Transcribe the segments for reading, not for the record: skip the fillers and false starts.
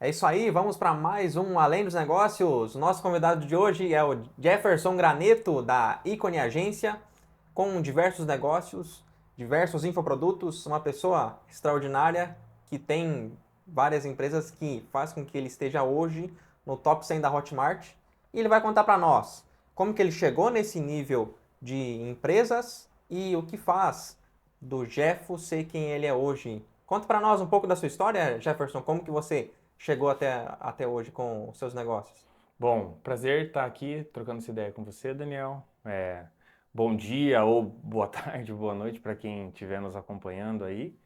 É isso aí, vamos para mais um Além dos Negócios. Nosso convidado de hoje é o Jefferson Graneto, da Ícone Agência, com diversos negócios, diversos infoprodutos, uma pessoa extraordinária que tem várias empresas que faz com que ele esteja hoje no top 100 da Hotmart. E ele vai contar para nós como que ele chegou nesse nível de empresas e o que faz do Jeffo ser quem ele é hoje. Conta para nós um pouco da sua história, Jefferson, como que você chegou até hoje com os seus negócios? Bom, prazer estar aqui trocando essa ideia com você, Daniel. Bom dia ou boa tarde, boa noite para quem estiver nos acompanhando aí.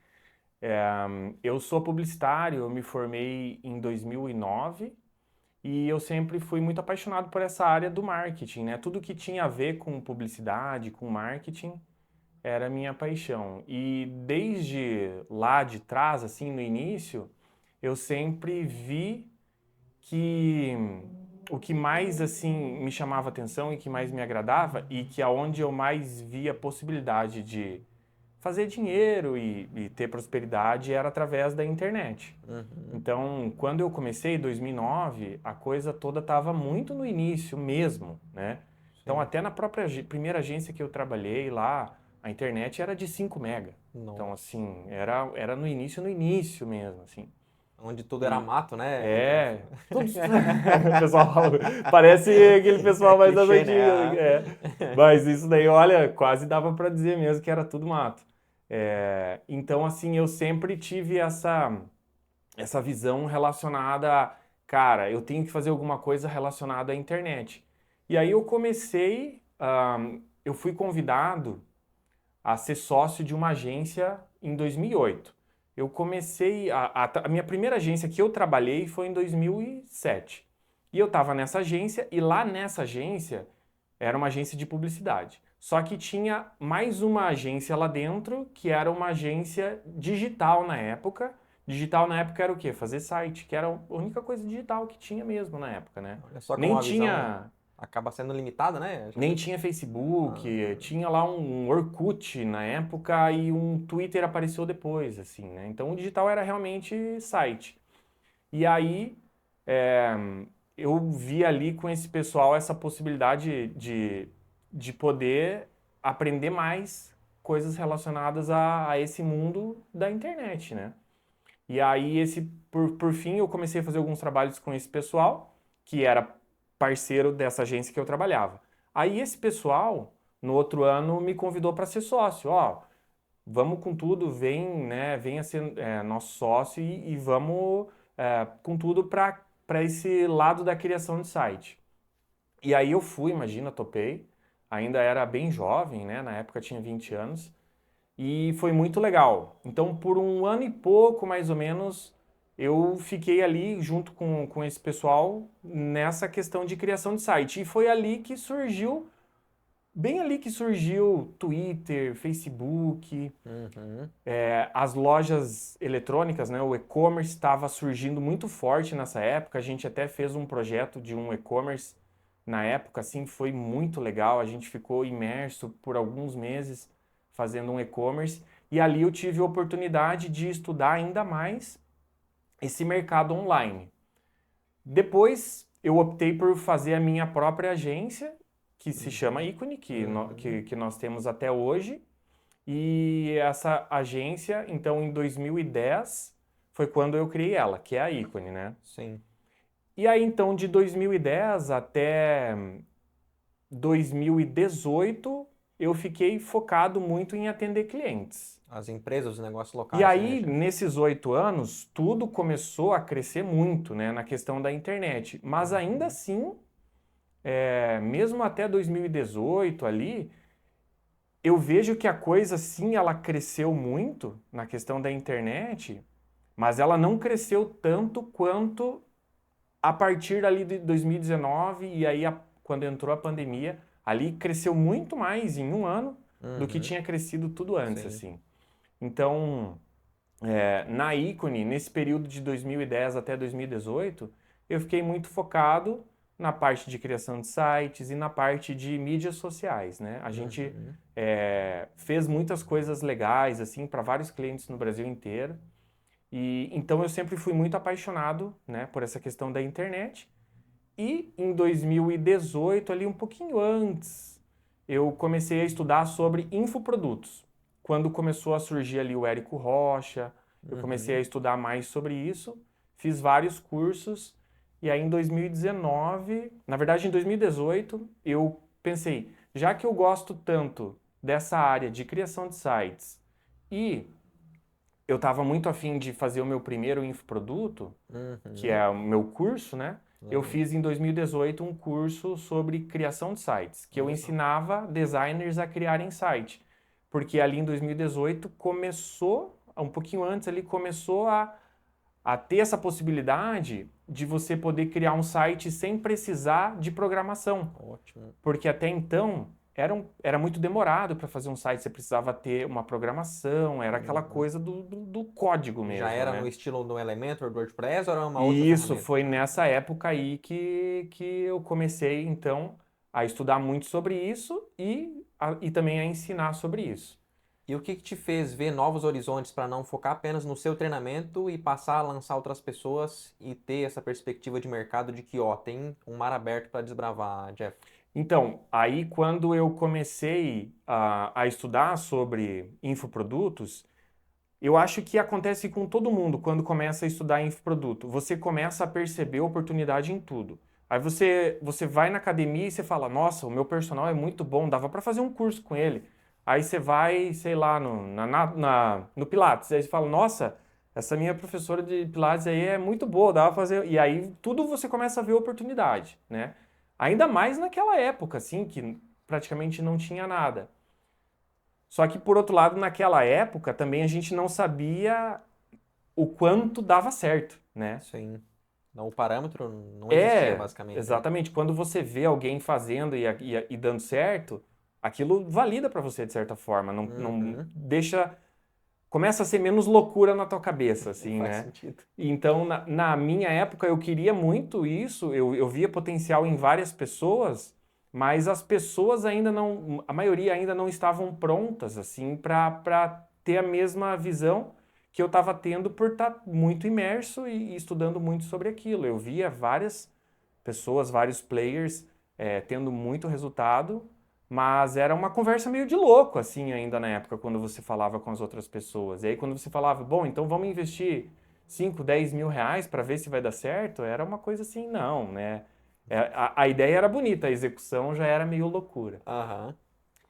Eu sou publicitário, eu me formei em 2009 e eu sempre fui muito apaixonado por essa área do marketing, né? Tudo que tinha a ver com publicidade, com marketing, era a minha paixão. E desde lá de trás, assim, no início, eu sempre vi que o que mais assim me chamava atenção e que mais me agradava e que aonde eu mais via possibilidade de fazer dinheiro e ter prosperidade era através da internet. Uhum, Então, quando eu comecei em 2009, a coisa toda estava muito no início mesmo, né? Então, sim. até na própria primeira agência que eu trabalhei lá, a internet era de 5 mega. Então, Nossa. assim, era no início mesmo, assim. Onde tudo era E mato, né, Jefferson? é, tudo. O pessoal fala, parece aquele É pessoal mais das clichê, né? antigas. Mas isso daí, olha, quase dava para dizer mesmo que era tudo mato. Então, assim, eu sempre tive essa visão relacionada a, cara, eu tenho que fazer alguma coisa relacionada à internet. E aí eu comecei, eu fui convidado a ser sócio de uma agência em 2008. Eu comecei, a minha primeira agência que eu trabalhei foi em 2007. E eu estava nessa agência, e lá nessa agência era uma agência de publicidade. Só que tinha mais uma agência lá dentro, que era uma agência digital na época. Digital na época era o quê? Fazer site, que era a única coisa digital que tinha mesmo na época, né? Olha só como Nem a visão tinha acaba sendo limitada, né, nem Jefferson? tinha Facebook, Ah, tinha lá um Orkut na época e um Twitter apareceu depois, assim, né? Então o digital era realmente site. E aí é, eu vi ali com esse pessoal essa possibilidade de poder aprender mais coisas relacionadas a esse mundo da internet, né? E aí, por fim, eu comecei a fazer alguns trabalhos com esse pessoal, que era parceiro dessa agência que eu trabalhava. Aí, esse pessoal, no outro ano, me convidou para ser sócio. Ó, vamos com tudo, vem, né, venha ser nosso sócio e vamos com tudo para esse lado da criação de site. E aí eu fui, imagina, topei. Ainda era bem jovem, né? Na época tinha 20 anos e foi muito legal. Então, por um ano e pouco, mais ou menos, eu fiquei ali junto com esse pessoal nessa questão de criação de site. E foi ali que surgiu, bem ali que surgiu Twitter, Facebook, uhum. as lojas eletrônicas, né? O e-commerce estava surgindo muito forte nessa época. A gente até fez um projeto de um e-commerce na época, assim, foi muito legal. A gente ficou imerso por alguns meses fazendo um e-commerce e ali eu tive a oportunidade de estudar ainda mais esse mercado online. Depois eu optei por fazer a minha própria agência, que se chama Uhum. Icone, Uhum. que nós temos até hoje. E essa agência, então, em 2010, foi quando eu criei ela, que é a Icone, né? Sim. E aí, então, de 2010 até 2018, eu fiquei focado muito em atender clientes. As empresas, os negócios E locais, né, aí, Jeff? nesses 8 anos, tudo começou a crescer muito, né, na questão da internet. Mas ainda Uhum. assim, mesmo até 2018 ali, eu vejo que a coisa, sim, ela cresceu muito na questão da internet, mas ela não cresceu tanto quanto a partir ali de 2019 e aí quando entrou a pandemia, ali cresceu muito mais em um ano do que Uhum. tinha crescido tudo antes, Sim. assim. Então, na Icone, nesse período de 2010 até 2018, eu fiquei muito focado na parte de criação de sites e na parte de mídias sociais, né? A gente Uhum. fez muitas coisas legais, assim, para vários clientes no Brasil inteiro. E então eu sempre fui muito apaixonado, né, por essa questão da internet. E em 2018, ali um pouquinho antes, eu comecei a estudar sobre infoprodutos. Quando começou a surgir ali o Érico Rocha, eu comecei a estudar mais sobre isso, fiz vários cursos, e aí em 2019, na verdade em 2018, eu pensei, já que eu gosto tanto dessa área de criação de sites e eu estava muito afim de fazer o meu primeiro infoproduto, que Uhum. é o meu curso, né? Eu Legal. fiz em 2018 um curso sobre criação de sites, que eu Legal. ensinava designers a criarem site. Porque ali em 2018 começou, um pouquinho antes ali, começou a ter essa possibilidade de você poder criar um site sem precisar de programação. Ótimo. Porque até então era muito demorado para fazer um site, você precisava ter uma programação, era aquela Uhum. coisa do código Já mesmo, era no né? estilo do Elementor, do WordPress, ou era uma outra E isso ferramenta? foi nessa época aí que eu comecei, então, a estudar muito sobre isso e também a ensinar sobre isso. E o que te fez ver novos horizontes para não focar apenas no seu treinamento e passar a lançar outras pessoas e ter essa perspectiva de mercado de que, ó, tem um mar aberto para desbravar, Jeff? Então, aí quando eu comecei a estudar sobre infoprodutos, eu acho que acontece com todo mundo quando começa a estudar infoproduto. Você começa a perceber oportunidade em tudo. Aí você vai na academia e você fala, nossa, o meu personal é muito bom, dava para fazer um curso com ele. Aí você vai, sei lá, no Pilates, aí você fala, nossa, essa minha professora de Pilates aí é muito boa, dava pra fazer. E aí tudo você começa a ver oportunidade, né? Ainda mais naquela época, assim, que praticamente não tinha nada. Só que, por outro lado, naquela época também a gente não sabia o quanto dava certo, né? Sim. Não, o parâmetro não existia, É, basicamente, né? exatamente. Quando você vê alguém fazendo e dando certo, aquilo valida para você de certa forma. Não Uhum. deixa. Começa a ser menos loucura na tua cabeça, assim, Faz né? sentido. Então, na minha época, eu queria muito isso, eu via potencial em várias pessoas, mas as pessoas ainda não, a maioria ainda não estavam prontas, assim, para ter a mesma visão que eu estava tendo por estar muito imerso e estudando muito sobre aquilo. Eu via várias pessoas, vários players, tendo muito resultado, mas era uma conversa meio de louco, assim, ainda na época, quando você falava com as outras pessoas. E aí, quando você falava, bom, então vamos investir 5, 10 mil reais para ver se vai dar certo, era uma coisa assim, não, né? A ideia era bonita, a execução já era meio loucura. Aham.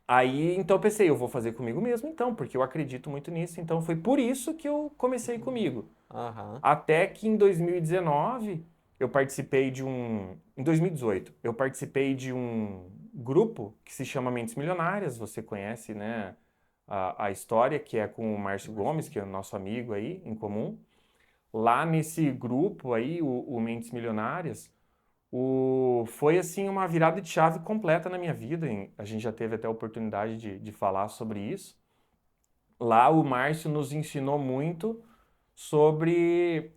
Aí, então eu pensei, eu vou fazer comigo mesmo, então, porque eu acredito muito nisso. Então, foi por isso que eu comecei comigo. Aham. Até que em 2019 eu participei de um. Em 2018, eu participei de um grupo que se chama Mentes Milionárias. Você conhece, né? A história, que é com o Márcio Gomes, que é o nosso amigo aí em comum. Lá nesse grupo aí, o Mentes Milionárias, foi assim uma virada de chave completa na minha vida. A gente já teve até a oportunidade de falar sobre isso. Lá o Márcio nos ensinou muito sobre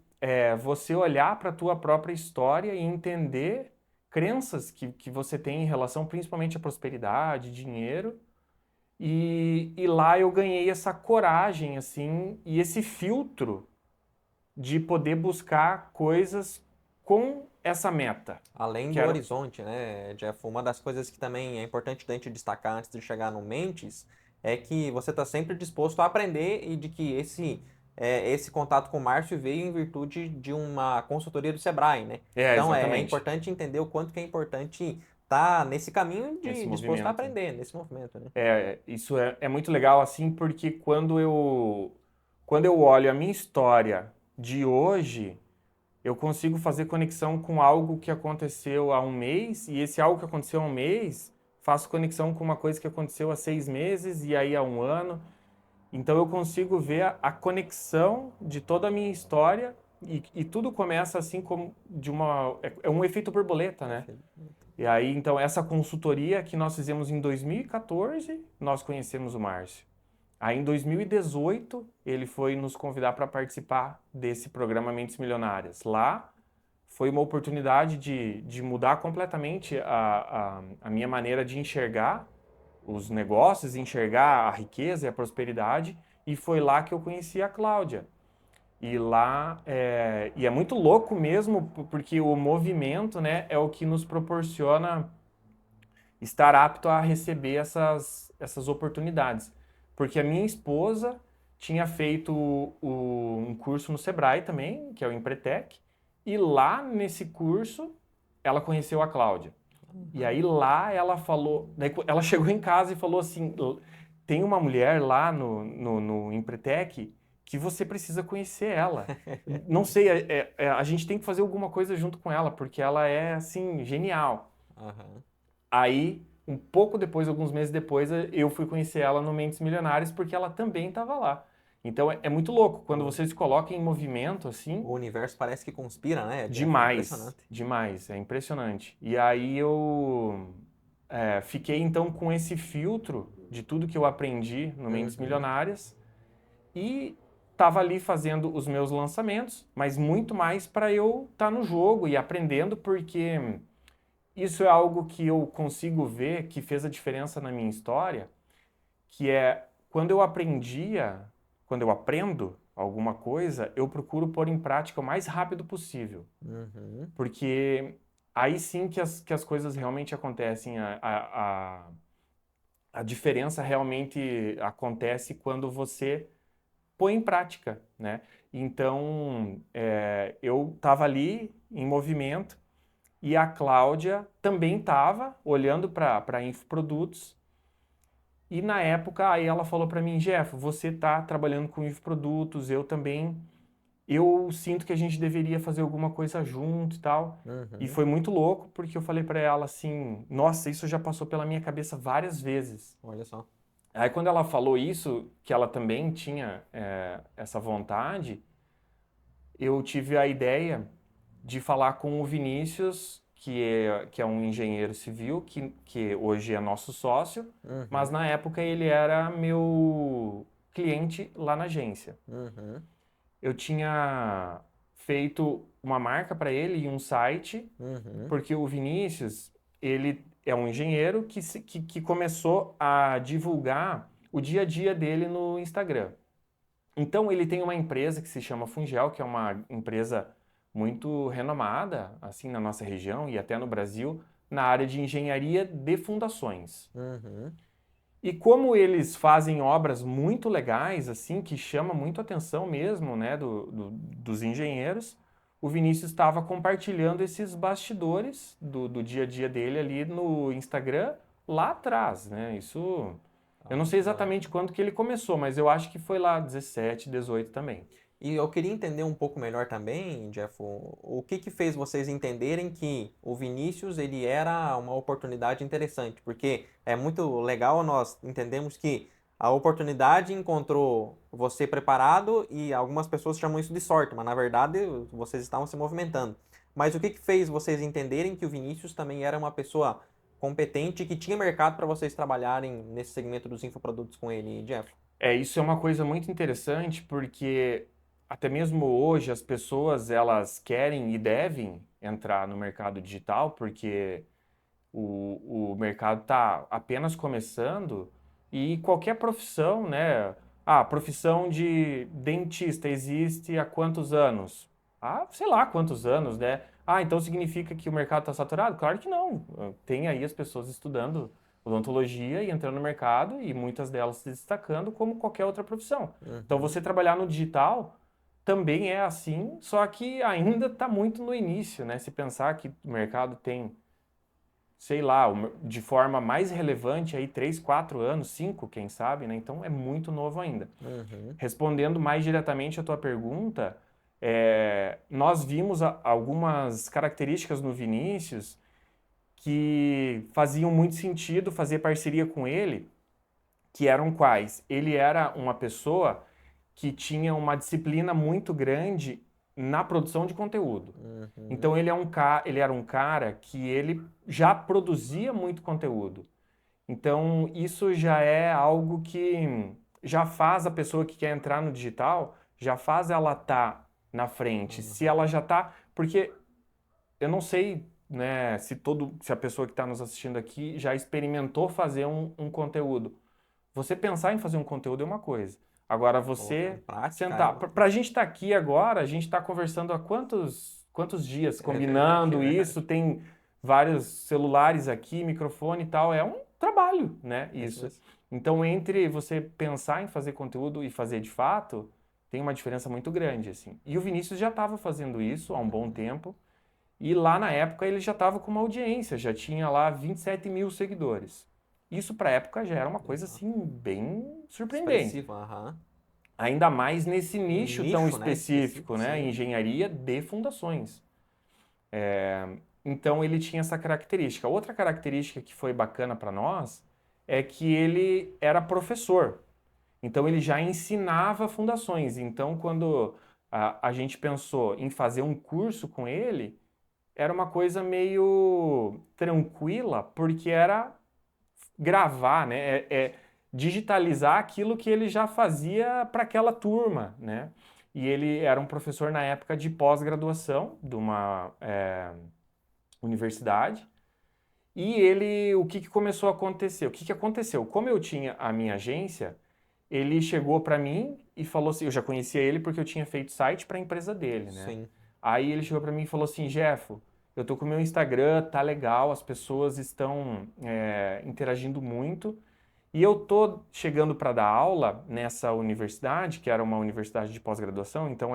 você olhar para a tua própria história e entender crenças que você tem em relação principalmente à prosperidade, dinheiro. E lá eu ganhei essa coragem, assim, e esse filtro de poder buscar coisas com essa meta. Além Que do era, horizonte, né, Jeff? Uma das coisas que também é importante da gente destacar antes de chegar no Mentes é que você está sempre disposto a aprender e de que esse contato com o Márcio veio em virtude de uma consultoria do Sebrae, né? Então é exatamente, importante entender o quanto que é importante estar nesse caminho esse de disposto a movimento. aprender, nesse movimento, né? Isso é muito legal, assim, porque quando eu olho a minha história de hoje, eu consigo fazer conexão com algo que aconteceu há um mês, e esse algo que aconteceu há um mês, faço conexão com uma coisa que aconteceu há 6 meses e aí há um ano. Então eu consigo ver a conexão de toda a minha história e tudo começa assim como de uma. É um efeito borboleta, né? Perfeito. E aí, então, essa consultoria que nós fizemos em 2014, nós conhecemos o Márcio. Aí, em 2018, ele foi nos convidar para participar desse programa Mentes Milionárias. Lá, foi uma oportunidade de mudar completamente a minha maneira de enxergar os negócios, enxergar a riqueza e a prosperidade. E foi lá que eu conheci a Cláudia. E lá, e é muito louco mesmo, porque o movimento, né, é o que nos proporciona estar apto a receber essas oportunidades. Porque a minha esposa tinha feito um curso no Sebrae também, que é o Empretec, e lá nesse curso ela conheceu a Cláudia. E aí lá ela falou, daí ela chegou em casa e falou assim, tem uma mulher lá no Empretec que você precisa conhecer ela. Não sei, a gente tem que fazer alguma coisa junto com ela, porque ela é, assim, genial. Aham. Aí, um pouco depois, alguns meses depois, eu fui conhecer ela no Mentes Milionários, porque ela também estava lá. Então, é muito louco, quando você se coloca em movimento, assim, O universo parece que conspira, né, Jeff? É demais, impressionante. demais, é impressionante. E aí eu fiquei então com esse filtro de tudo que eu aprendi no Mentes Uhum. Milionárias e estava ali fazendo os meus lançamentos, mas muito mais para eu estar no jogo e aprendendo, porque isso é algo que eu consigo ver que fez a diferença na minha história, que é quando eu aprendo alguma coisa, eu procuro pôr em prática o mais rápido possível. Uhum. Porque aí sim que as coisas realmente acontecem. A diferença realmente acontece quando você põe em prática, né? Então, eu estava ali em movimento e a Cláudia também estava olhando para infoprodutos. E na época, aí ela falou para mim, Jeff, você está trabalhando com infoprodutos, eu também. Eu sinto que a gente deveria fazer alguma coisa junto e tal. E Uhum. foi muito louco, porque eu falei pra ela assim: nossa, isso já passou pela minha cabeça várias vezes. Olha só. Aí, quando ela falou isso, que ela também tinha essa vontade, eu tive a ideia de falar com o Vinícius, que é um engenheiro civil, que hoje é nosso sócio, mas Uhum. na época ele era meu cliente lá na agência. Uhum. Eu tinha feito uma marca para ele e um site, Uhum. porque o Vinícius, ele é um engenheiro que começou a divulgar o dia a dia dele no Instagram. Então, ele tem uma empresa que se chama Fungel, que é uma empresa muito renomada, assim, na nossa região e até no Brasil, na área de engenharia de fundações. Uhum. E como eles fazem obras muito legais, assim, que chama muito a atenção mesmo, né, dos engenheiros, o Vinícius estava compartilhando esses bastidores do dia a dia dele ali no Instagram lá atrás, né? Isso, eu não Ah, sei que legal. exatamente quando que ele começou, mas eu acho que foi lá 17, 18 também. E eu queria entender um pouco melhor também, Jeff, o que que fez vocês entenderem que o Vinícius ele era uma oportunidade interessante? Porque é muito legal nós entendemos que a oportunidade encontrou você preparado e algumas pessoas chamam isso de sorte, mas na verdade vocês estavam se movimentando. Mas o que que fez vocês entenderem que o Vinícius também era uma pessoa competente e que tinha mercado para vocês trabalharem nesse segmento dos infoprodutos com ele, Jeff? Isso é uma coisa muito interessante porque até mesmo hoje as pessoas elas querem e devem entrar no mercado digital porque o mercado está apenas começando e qualquer profissão, né? Ah, profissão de dentista existe há quantos anos? Ah, sei lá quantos anos, né? Ah, então significa que o mercado está saturado? Claro que não. Tem aí as pessoas estudando odontologia e entrando no mercado e muitas delas se destacando como qualquer outra profissão. Então Uhum. você trabalhar no digital também é assim, só que ainda está muito no início, né? Se pensar que o mercado tem sei lá, de forma mais relevante aí 3, 4 anos, 5, quem sabe, né? Então é muito novo ainda. Uhum. Respondendo mais diretamente a tua pergunta, nós vimos algumas características no Vinícius que faziam muito sentido fazer parceria com ele, que eram quais? Ele era uma pessoa que tinha uma disciplina muito grande na produção de conteúdo. Uhum. Então ele era um cara que ele já produzia muito conteúdo. Então isso já é algo que já faz a pessoa que quer entrar no digital, já faz ela estar na frente. Se Uhum. ela já está, porque eu não sei, né, se a pessoa que está nos assistindo aqui já experimentou fazer um conteúdo. Você pensar em fazer um conteúdo é uma coisa. Agora Pô, você prática, sentar. Para a gente estar aqui agora, a gente está conversando há quantos dias combinando verdade, isso? Tem vários celulares aqui, microfone e tal. É um trabalho, né? é isso Isso. mesmo. Então, entre você pensar em fazer conteúdo e fazer de fato, tem uma diferença muito grande, assim. E o Vinícius já estava fazendo isso há um bom tempo. E lá na época ele já estava com uma audiência, já tinha lá 27 mil seguidores. Isso para a época já era uma coisa Legal. assim bem surpreendente. Expressivo, aham. Ainda mais nesse Um nicho tão nicho, né? Específico, específico, né? sim. Engenharia de fundações. Então ele tinha essa característica. Outra característica que foi bacana para nós é que ele era professor. Então ele já ensinava fundações. Então quando a gente pensou em fazer um curso com ele, era uma coisa meio tranquila, porque era gravar, né? Digitalizar aquilo que ele já fazia para aquela turma, né? E ele era um professor na época de pós-graduação de uma universidade. E ele, o que começou a acontecer? O que aconteceu? Como eu tinha a minha agência, ele chegou para mim e falou assim, eu já conhecia ele porque eu tinha feito site para a empresa dele, né? Sim. Aí ele chegou para mim e falou assim, Jeffo, eu tô com o meu Instagram, tá legal, as pessoas estão interagindo muito e eu tô chegando para dar aula nessa universidade, que era uma universidade de pós-graduação, então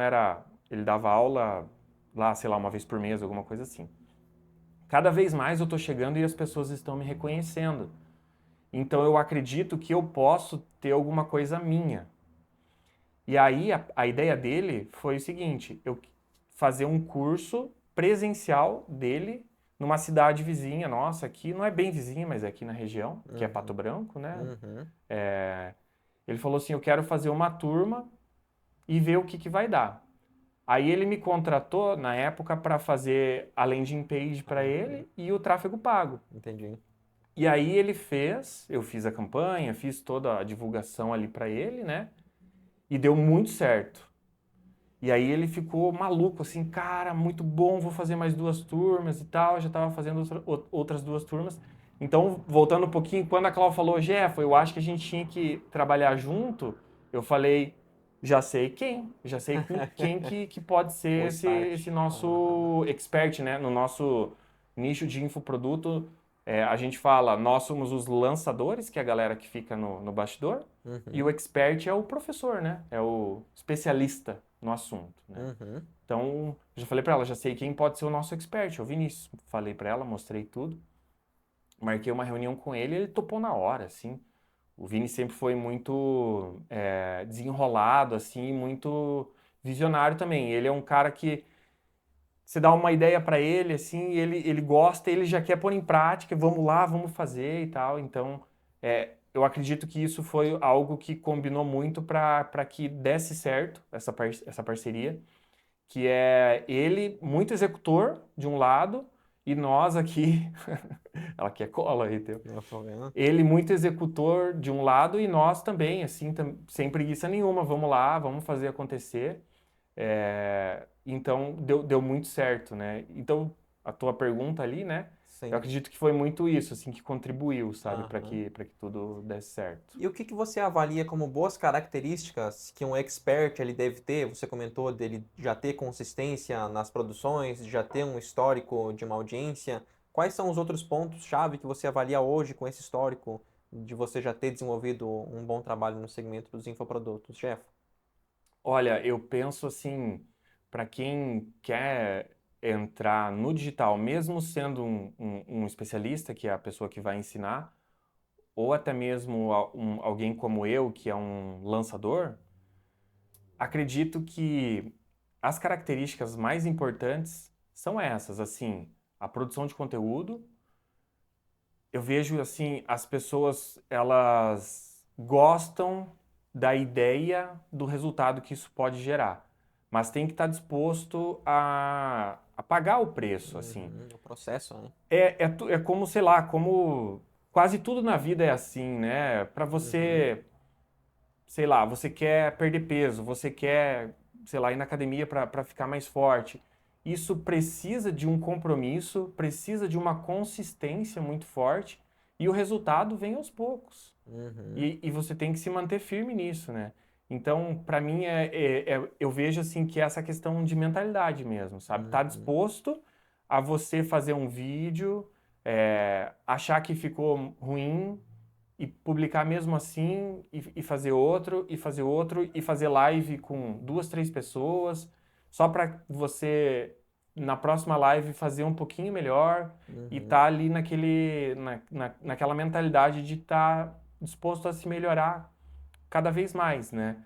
ele dava aula lá, sei lá, uma vez por mês, alguma coisa assim. Cada vez mais eu tô chegando e as pessoas estão me reconhecendo. Então eu acredito que eu posso ter alguma coisa minha. E aí a ideia dele foi o seguinte, eu fazer um curso presencial dele numa cidade vizinha nossa, aqui não é bem vizinha, mas é aqui na região, que é Pato Uhum. Branco, né? Uhum. Ele falou assim, eu quero fazer uma turma e ver o que vai dar. Aí ele me contratou na época para fazer a landing page para Uhum. ele e o tráfego pago. Entendi. E aí ele fez, eu fiz a campanha, fiz toda a divulgação ali para ele, né? E deu muito certo. E aí ele ficou maluco, assim, cara, muito bom, vou fazer mais 2 turmas e tal. Já estava fazendo outras 2 turmas. Então, voltando um pouquinho, quando a Cláudia falou, Jeff, eu acho que a gente tinha que trabalhar junto, eu falei, já sei com quem que pode ser O esse start. Aham. nosso expert, né? No nosso nicho de infoproduto, a gente fala, nós somos os lançadores, que é a galera que fica no bastidor, e o Uhum. expert é o professor, né? É o especialista no assunto, né? Uhum. Então, já falei para ela, já sei quem pode ser o nosso expert, é o Vinícius. Falei para ela, mostrei tudo. Marquei uma reunião com ele, ele topou na hora, assim. O Vini sempre foi muito desenrolado, assim, muito visionário também. Ele é um cara que você dá uma ideia para ele, assim, ele gosta, ele já quer pôr em prática, vamos lá, vamos fazer e tal. Então, eu acredito que isso foi algo que combinou muito para que desse certo essa parceria, que é ele muito executor de um lado e nós aqui, ela quer cola aí, teu. Não, problema. Ele muito executor de um lado e nós também, assim, sem preguiça nenhuma, vamos lá, vamos fazer acontecer. Então, deu muito certo, né? Então, a tua pergunta ali, né? Eu Sim. acredito que foi muito isso, assim, que contribuiu, sabe, para Aham. que tudo desse certo. E o que você avalia como boas características que um expert ele deve ter? Você comentou dele já ter consistência nas produções, de já ter um histórico de uma audiência. Quais são os outros pontos-chave que você avalia hoje com esse histórico de você já ter desenvolvido um bom trabalho no segmento dos infoprodutos, Jeff? Olha, eu penso assim, para quem quer entrar no digital, mesmo sendo um especialista, que é a pessoa que vai ensinar, ou até mesmo alguém como eu, que é um lançador, acredito que as características mais importantes são essas, assim, a produção de conteúdo. Eu vejo assim, as pessoas, elas gostam da ideia do resultado que isso pode gerar, mas tem que estar disposto a pagar o preço, assim. Uhum, o processo, né? É como, sei lá, como quase tudo na vida é assim, né? Para Uhum, você, sei lá, você quer perder peso, você quer, sei lá, ir na academia para ficar mais forte. Isso precisa de um compromisso, precisa de uma consistência muito forte e o resultado vem aos poucos. uhum, E você tem que se manter firme nisso, né? Então, para mim, eu vejo assim que é essa questão de mentalidade mesmo, sabe? Tá disposto a você fazer um vídeo, achar que ficou ruim e publicar mesmo assim, e fazer outro, e fazer outro, e fazer live com 2, 3 pessoas, só para você, na próxima live, fazer um pouquinho melhor e tá ali naquela mentalidade de estar disposto a se melhorar cada vez mais, né?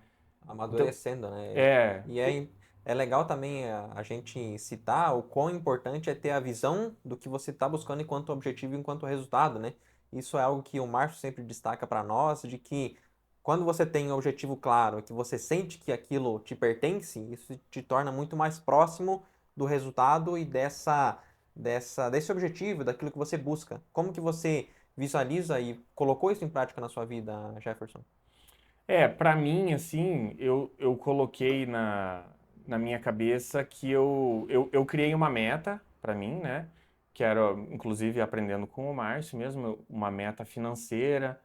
Então, Amadurecendo, né? é, E é legal também a gente citar o quão importante é ter a visão do que você está buscando enquanto objetivo e enquanto resultado, né? Isso é algo que o Márcio sempre destaca para nós, de que quando você tem um objetivo claro, que você sente que aquilo te pertence, isso te torna muito mais próximo do resultado e desse objetivo, daquilo que você busca. Como que você visualiza e colocou isso em prática na sua vida, Jefferson? para mim, assim, eu coloquei na minha cabeça que eu criei uma meta para mim, né? Que era, inclusive, aprendendo com o Márcio mesmo, uma meta financeira.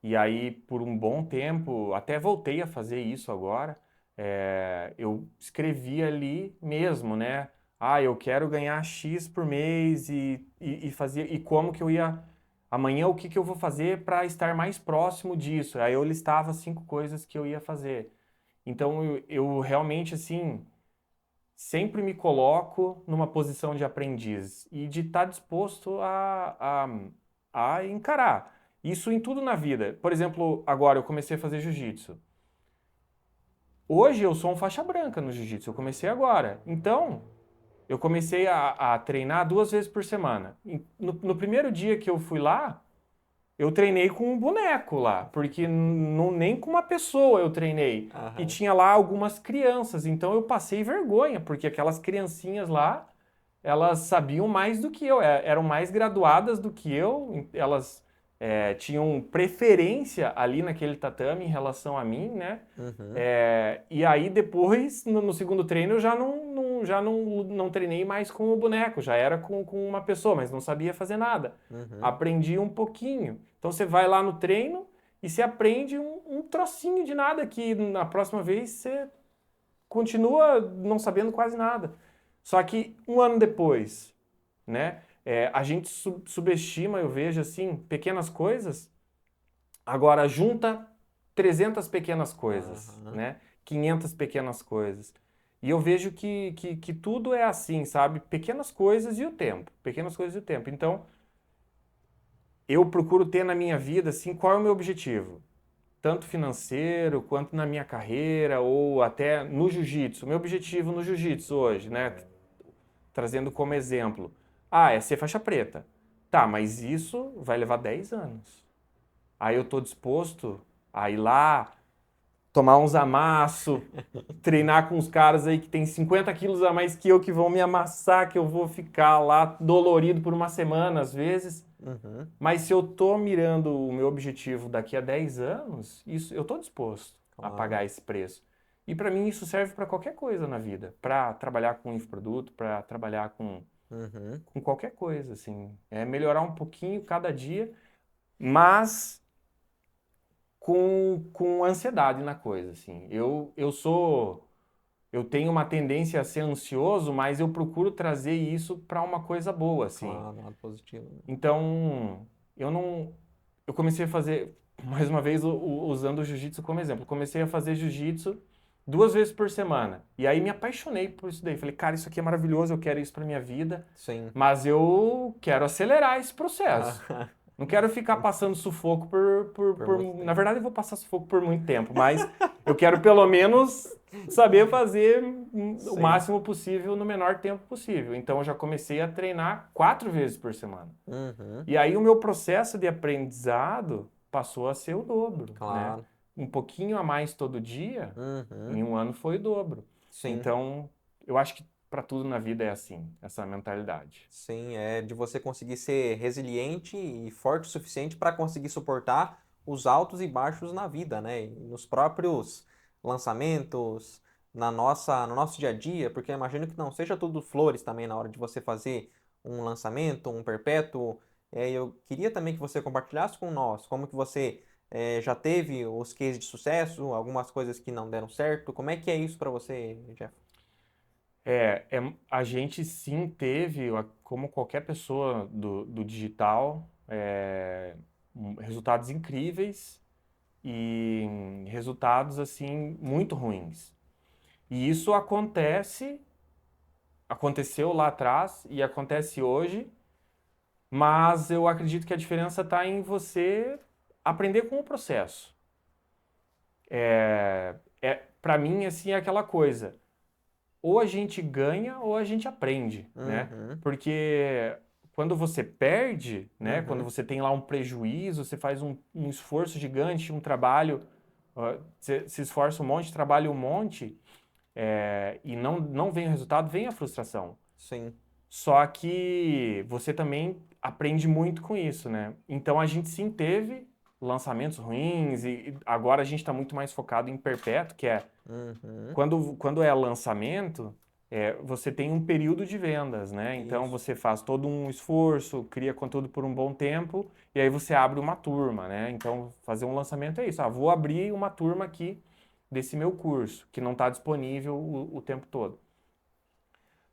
E aí, por um bom tempo, até voltei a fazer isso agora. Eu escrevi ali mesmo, né? Ah, eu quero ganhar X por mês e fazia, e como que eu ia. Amanhã o que que eu vou fazer para estar mais próximo disso? Aí eu listava 5 coisas que eu ia fazer. Então eu realmente assim sempre me coloco numa posição de aprendiz e de estar disposto a encarar. Isso em tudo na vida. Por exemplo, agora eu comecei a fazer jiu-jitsu. Hoje eu sou um faixa branca no jiu-jitsu, eu comecei agora. Então, eu comecei a treinar 2 vezes por semana. No primeiro dia que eu fui lá, eu treinei com um boneco lá, porque nem com uma pessoa eu treinei. E Aham. tinha lá algumas crianças, então eu passei vergonha, porque aquelas criancinhas lá, elas sabiam mais do que eu, eram mais graduadas do que eu, elas tinham preferência ali naquele tatame em relação a mim, né? Uhum. E aí depois, no segundo treino, eu já não treinei mais com o boneco, já era com uma pessoa, mas não sabia fazer nada. Uhum. Aprendi um pouquinho. Então você vai lá no treino e você aprende um trocinho de nada que na próxima vez você continua não sabendo quase nada. Só que um ano depois, né? A gente subestima, eu vejo assim, pequenas coisas. Agora junta 300 pequenas coisas, Aham. né? 500 pequenas coisas. E eu vejo que tudo é assim, sabe? Pequenas coisas e o tempo. Pequenas coisas e o tempo. Então, eu procuro ter na minha vida, assim, qual é o meu objetivo? Tanto financeiro, quanto na minha carreira, ou até no jiu-jitsu. Meu objetivo no jiu-jitsu hoje, né? Trazendo como exemplo. Ah, é ser faixa preta. Tá, mas isso vai levar 10 anos. Aí eu tô disposto a ir lá, tomar uns amassos, treinar com os caras aí que tem 50 quilos a mais que vão me amassar, que eu vou ficar lá dolorido por uma semana às vezes. Uhum. Mas se eu tô mirando o meu objetivo daqui a 10 anos, isso eu tô disposto a Claro. pagar esse preço. E para mim isso serve para qualquer coisa na vida, para trabalhar com infoproduto, para trabalhar Uhum. com qualquer coisa, assim. É melhorar um pouquinho cada dia, mas com ansiedade na coisa, assim. Eu tenho uma tendência a ser ansioso, mas eu procuro trazer isso para uma coisa boa, assim. Claro, lado positivo, né? Então, eu não, eu comecei a fazer, mais uma vez, usando o jiu-jitsu como exemplo. Comecei a fazer jiu-jitsu 2 vezes por semana. E aí me apaixonei por isso daí. Falei, cara, isso aqui é maravilhoso, eu quero isso para minha vida, Sim. mas eu quero acelerar esse processo. Ah, Não quero ficar passando sufoco por muito Na tempo. verdade, eu vou passar sufoco por muito tempo, mas eu quero pelo menos saber fazer o Sim. máximo possível no menor tempo possível. Então, eu já comecei a treinar 4 vezes por semana. Uhum. E aí, o meu processo de aprendizado passou a ser o dobro, né? Claro. Um pouquinho a mais todo dia, Uhum. em um ano foi o dobro. Sim. Então, eu acho que para tudo na vida é assim, essa mentalidade. Sim, é de você conseguir ser resiliente e forte o suficiente para conseguir suportar os altos e baixos na vida, né? E nos próprios lançamentos, no nosso dia a dia, porque eu imagino que não seja tudo flores também na hora de você fazer um lançamento, um perpétuo. Eu queria também que você compartilhasse com nós como que você Já teve os cases de sucesso, algumas coisas que não deram certo? Como é que é isso para você, Jeff? A gente sim teve, como qualquer pessoa do digital, resultados incríveis e resultados assim muito ruins. E isso aconteceu lá atrás e acontece hoje, mas eu acredito que a diferença está em você aprender com o processo. Para mim, assim, é aquela coisa. Ou a gente ganha ou a gente aprende, né? Uhum, Porque quando você perde, né? Quando uhum, você tem lá um prejuízo, você faz um esforço gigante, um trabalho, você se esforça um monte, trabalha um monte, e não vem o resultado, vem a frustração. sim. Só que você também aprende muito com isso, né? Então a gente sim teve lançamentos ruins e agora a gente está muito mais focado em perpétuo, que é Uhum, quando é lançamento, você tem um período de vendas, né? Então isso. você faz todo um esforço, cria conteúdo por um bom tempo e aí você abre uma turma, né? Então fazer um lançamento é isso. Vou abrir uma turma aqui desse meu curso, que não está disponível o tempo todo.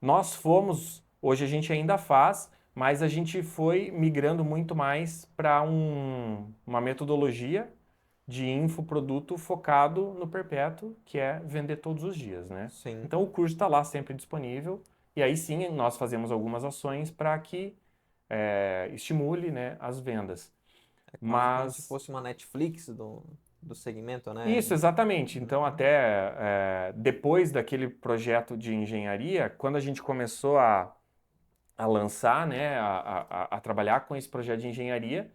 Nós fomos, hoje a gente ainda faz, mas a gente foi migrando muito mais para uma metodologia de infoproduto focado no perpétuo, que é vender todos os dias, né? Sim. Então o curso está lá sempre disponível e aí sim nós fazemos algumas ações para que estimule, né, as vendas. É quase como se Mas fosse uma Netflix do segmento, né? isso, exatamente. Então, Uhum, até depois daquele projeto de engenharia, quando a gente começou a lançar, né, a trabalhar com esse projeto de engenharia,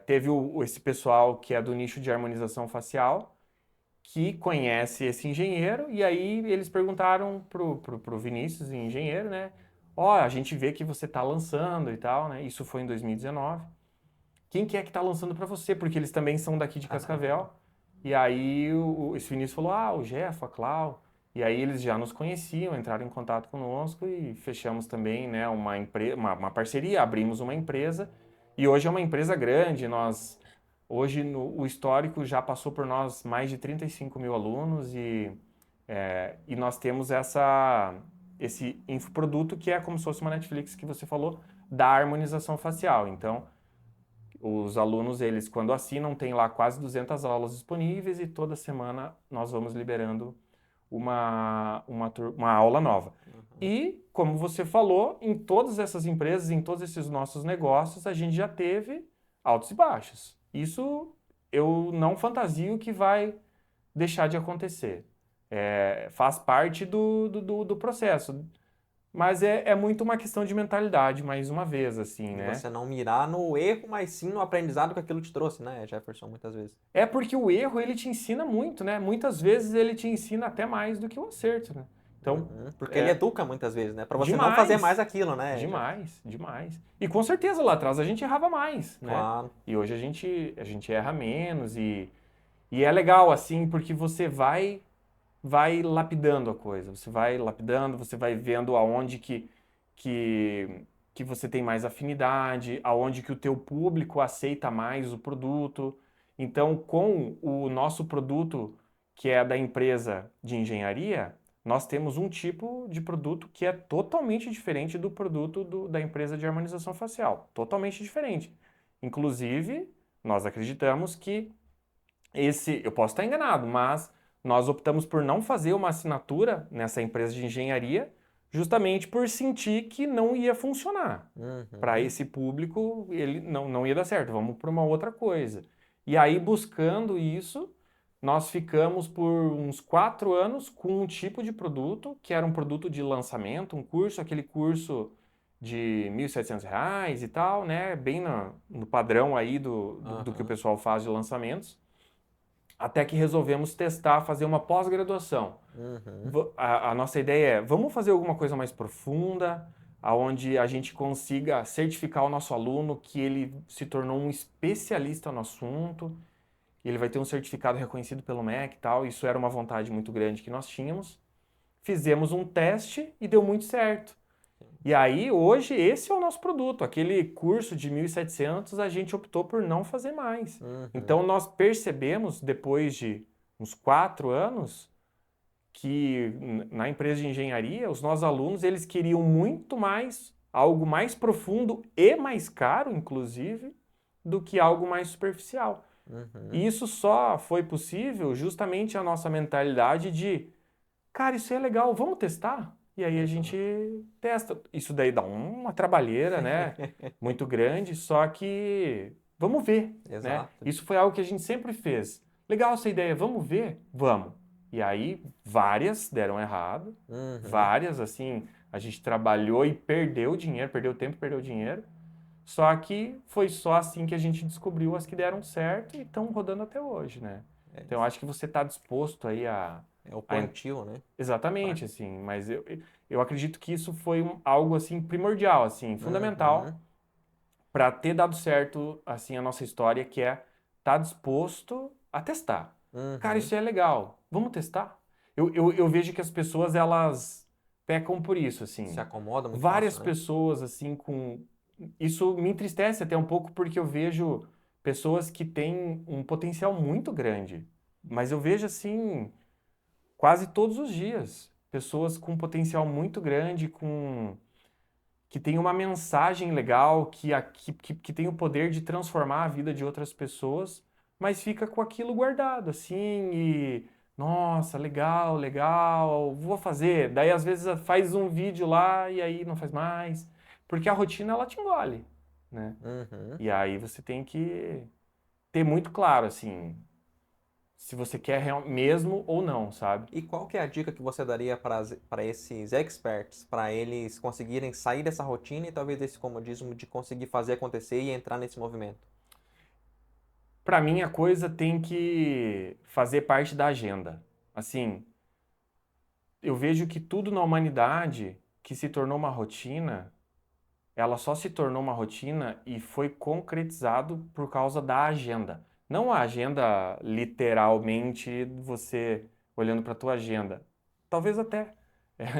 teve esse pessoal que é do nicho de harmonização facial, que conhece esse engenheiro, e aí eles perguntaram pro Vinícius, engenheiro, né, a gente vê que você está lançando e tal, né, isso foi em 2019. Quem que é que está lançando para você? Porque eles também são daqui de Cascavel. E aí esse Vinícius falou, o Jeff, a Clau. E aí eles já nos conheciam, entraram em contato conosco e fechamos também, né, uma parceria, abrimos uma empresa. E hoje é uma empresa grande, hoje o histórico já passou por nós mais de 35 mil alunos e nós temos esse infoproduto que é como se fosse uma Netflix que você falou, da harmonização facial. Então, os alunos, eles, quando assinam, tem lá quase 200 aulas disponíveis e toda semana nós vamos liberando uma aula nova. uhum. E, como você falou, em todas essas empresas, em todos esses nossos negócios, a gente já teve altos e baixos. Isso eu não fantasio que vai deixar de acontecer. Faz parte do processo. Mas é muito uma questão de mentalidade, mais uma vez, assim, De né? você não mirar no erro, mas sim no aprendizado que aquilo te trouxe, né, Jefferson, muitas vezes. É porque o erro ele te ensina muito, né? Muitas vezes ele te ensina até mais do que o acerto, né? Então, Uhum. Porque ele educa muitas vezes, né? Pra você não fazer mais demais, aquilo, né, Jeff? demais, demais. E com certeza lá atrás a gente errava mais, né? Claro. E hoje a gente erra menos e é legal assim porque você vai lapidando a coisa, você vai lapidando, você vai vendo aonde que, que você tem mais afinidade, aonde que o teu público aceita mais o produto. Então, com o nosso produto, que é da empresa de engenharia, nós temos um tipo de produto que é totalmente diferente do produto da empresa de harmonização facial. Totalmente diferente. Inclusive, nós acreditamos que eu posso estar enganado, mas nós optamos por não fazer uma assinatura nessa empresa de engenharia, justamente por sentir que não ia funcionar. Para Uhum. esse público, ele não ia dar certo, vamos para uma outra coisa. E aí, buscando isso, nós ficamos por uns 4 anos com um tipo de produto, que era um produto de lançamento, um curso, aquele curso de R$ 1.700 e tal, né? Bem no padrão aí do que o Aham. pessoal faz de lançamentos até que resolvemos testar, fazer uma pós-graduação. Uhum. A nossa ideia é, vamos fazer alguma coisa mais profunda, aonde a gente consiga certificar o nosso aluno que ele se tornou um especialista no assunto, ele vai ter um certificado reconhecido pelo MEC e tal. Isso era uma vontade muito grande que nós tínhamos. Fizemos um teste e deu muito certo. E aí, hoje, esse é o nosso produto. Aquele curso de 1.700, a gente optou por não fazer mais. Então, nós percebemos, depois de uns 4 anos, que na empresa de engenharia, os nossos alunos, eles queriam muito mais, algo mais profundo e mais caro, inclusive, do que algo mais superficial. E isso só foi possível justamente a nossa mentalidade de, cara, isso é legal, vamos testar? E aí a gente testa. Isso daí dá uma trabalheira, né? Muito grande, só que vamos ver, né? Exato. Isso foi algo que a gente sempre fez. Legal essa ideia, vamos ver? Vamos. E aí várias deram errado, várias, assim, a gente trabalhou e perdeu dinheiro, perdeu tempo, perdeu dinheiro. Só que foi só assim que a gente descobriu as que deram certo e estão rodando até hoje, né? Então eu acho que você está disposto aí É o plantio, né? Exatamente, assim, mas eu acredito que isso foi algo, assim, primordial, assim, fundamental para ter dado certo, assim, a nossa história, que é estar disposto a testar. Cara, isso é legal, vamos testar? Eu vejo que as pessoas, elas pecam por isso, assim. Se acomoda muito Várias fácil, né? pessoas, assim, Isso me entristece até um pouco porque eu vejo pessoas que têm um potencial muito grande, mas eu vejo, assim, quase todos os dias. Pessoas com potencial muito grande, que tem uma mensagem legal, que tem o poder de transformar a vida de outras pessoas, mas fica com aquilo guardado, assim, e nossa, legal, legal, vou fazer. Daí às vezes faz um vídeo lá e aí não faz mais, porque a rotina ela te engole, né? E aí você tem que ter muito claro, assim, se você quer mesmo ou não, sabe? E qual que é a dica que você daria para esses experts, para eles conseguirem sair dessa rotina e talvez desse comodismo de conseguir fazer acontecer e entrar nesse movimento? Para mim, a coisa tem que fazer parte da agenda. Assim, eu vejo que tudo na humanidade que se tornou uma rotina, ela só se tornou uma rotina e foi concretizado por causa da agenda. Não a agenda literalmente você olhando para a tua agenda. Talvez até.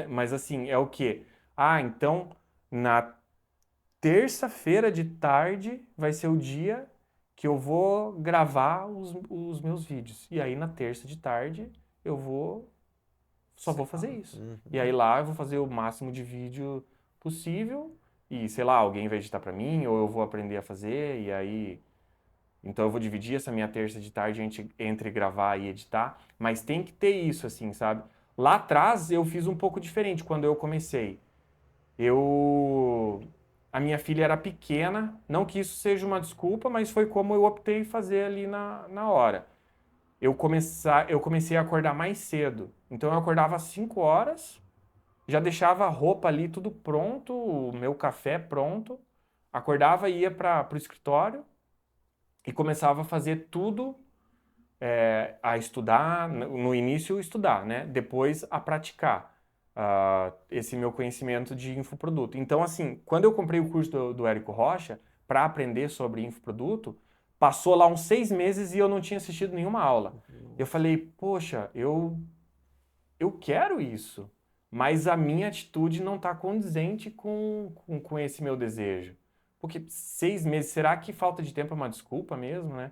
Mas assim, é o quê? Ah, então na terça-feira de tarde vai ser o dia que eu vou gravar os meus vídeos. E aí na terça de tarde eu só vou fazer isso. E aí lá eu vou fazer o máximo de vídeo possível e sei lá, alguém vai editar para mim ou eu vou aprender a fazer e aí então eu vou dividir essa minha terça de tarde entre gravar e editar, mas tem que ter isso assim, sabe? Lá atrás eu fiz um pouco diferente quando eu comecei. Eu. A minha filha era pequena, não que isso seja uma desculpa, mas foi como eu optei fazer ali na hora. Eu comecei a acordar mais cedo. Então eu acordava às 5 horas, já deixava a roupa ali tudo pronto, o meu café pronto, acordava e ia para o escritório e começava a fazer tudo, a estudar, no início estudar, né? Depois a praticar esse meu conhecimento de infoproduto. Então, assim, quando eu comprei o curso do Érico Rocha para aprender sobre infoproduto, passou lá uns 6 meses e eu não tinha assistido nenhuma aula. Eu falei, poxa, eu quero isso, mas a minha atitude não está condizente com esse meu desejo. Porque 6 meses, será que falta de tempo é uma desculpa mesmo, né?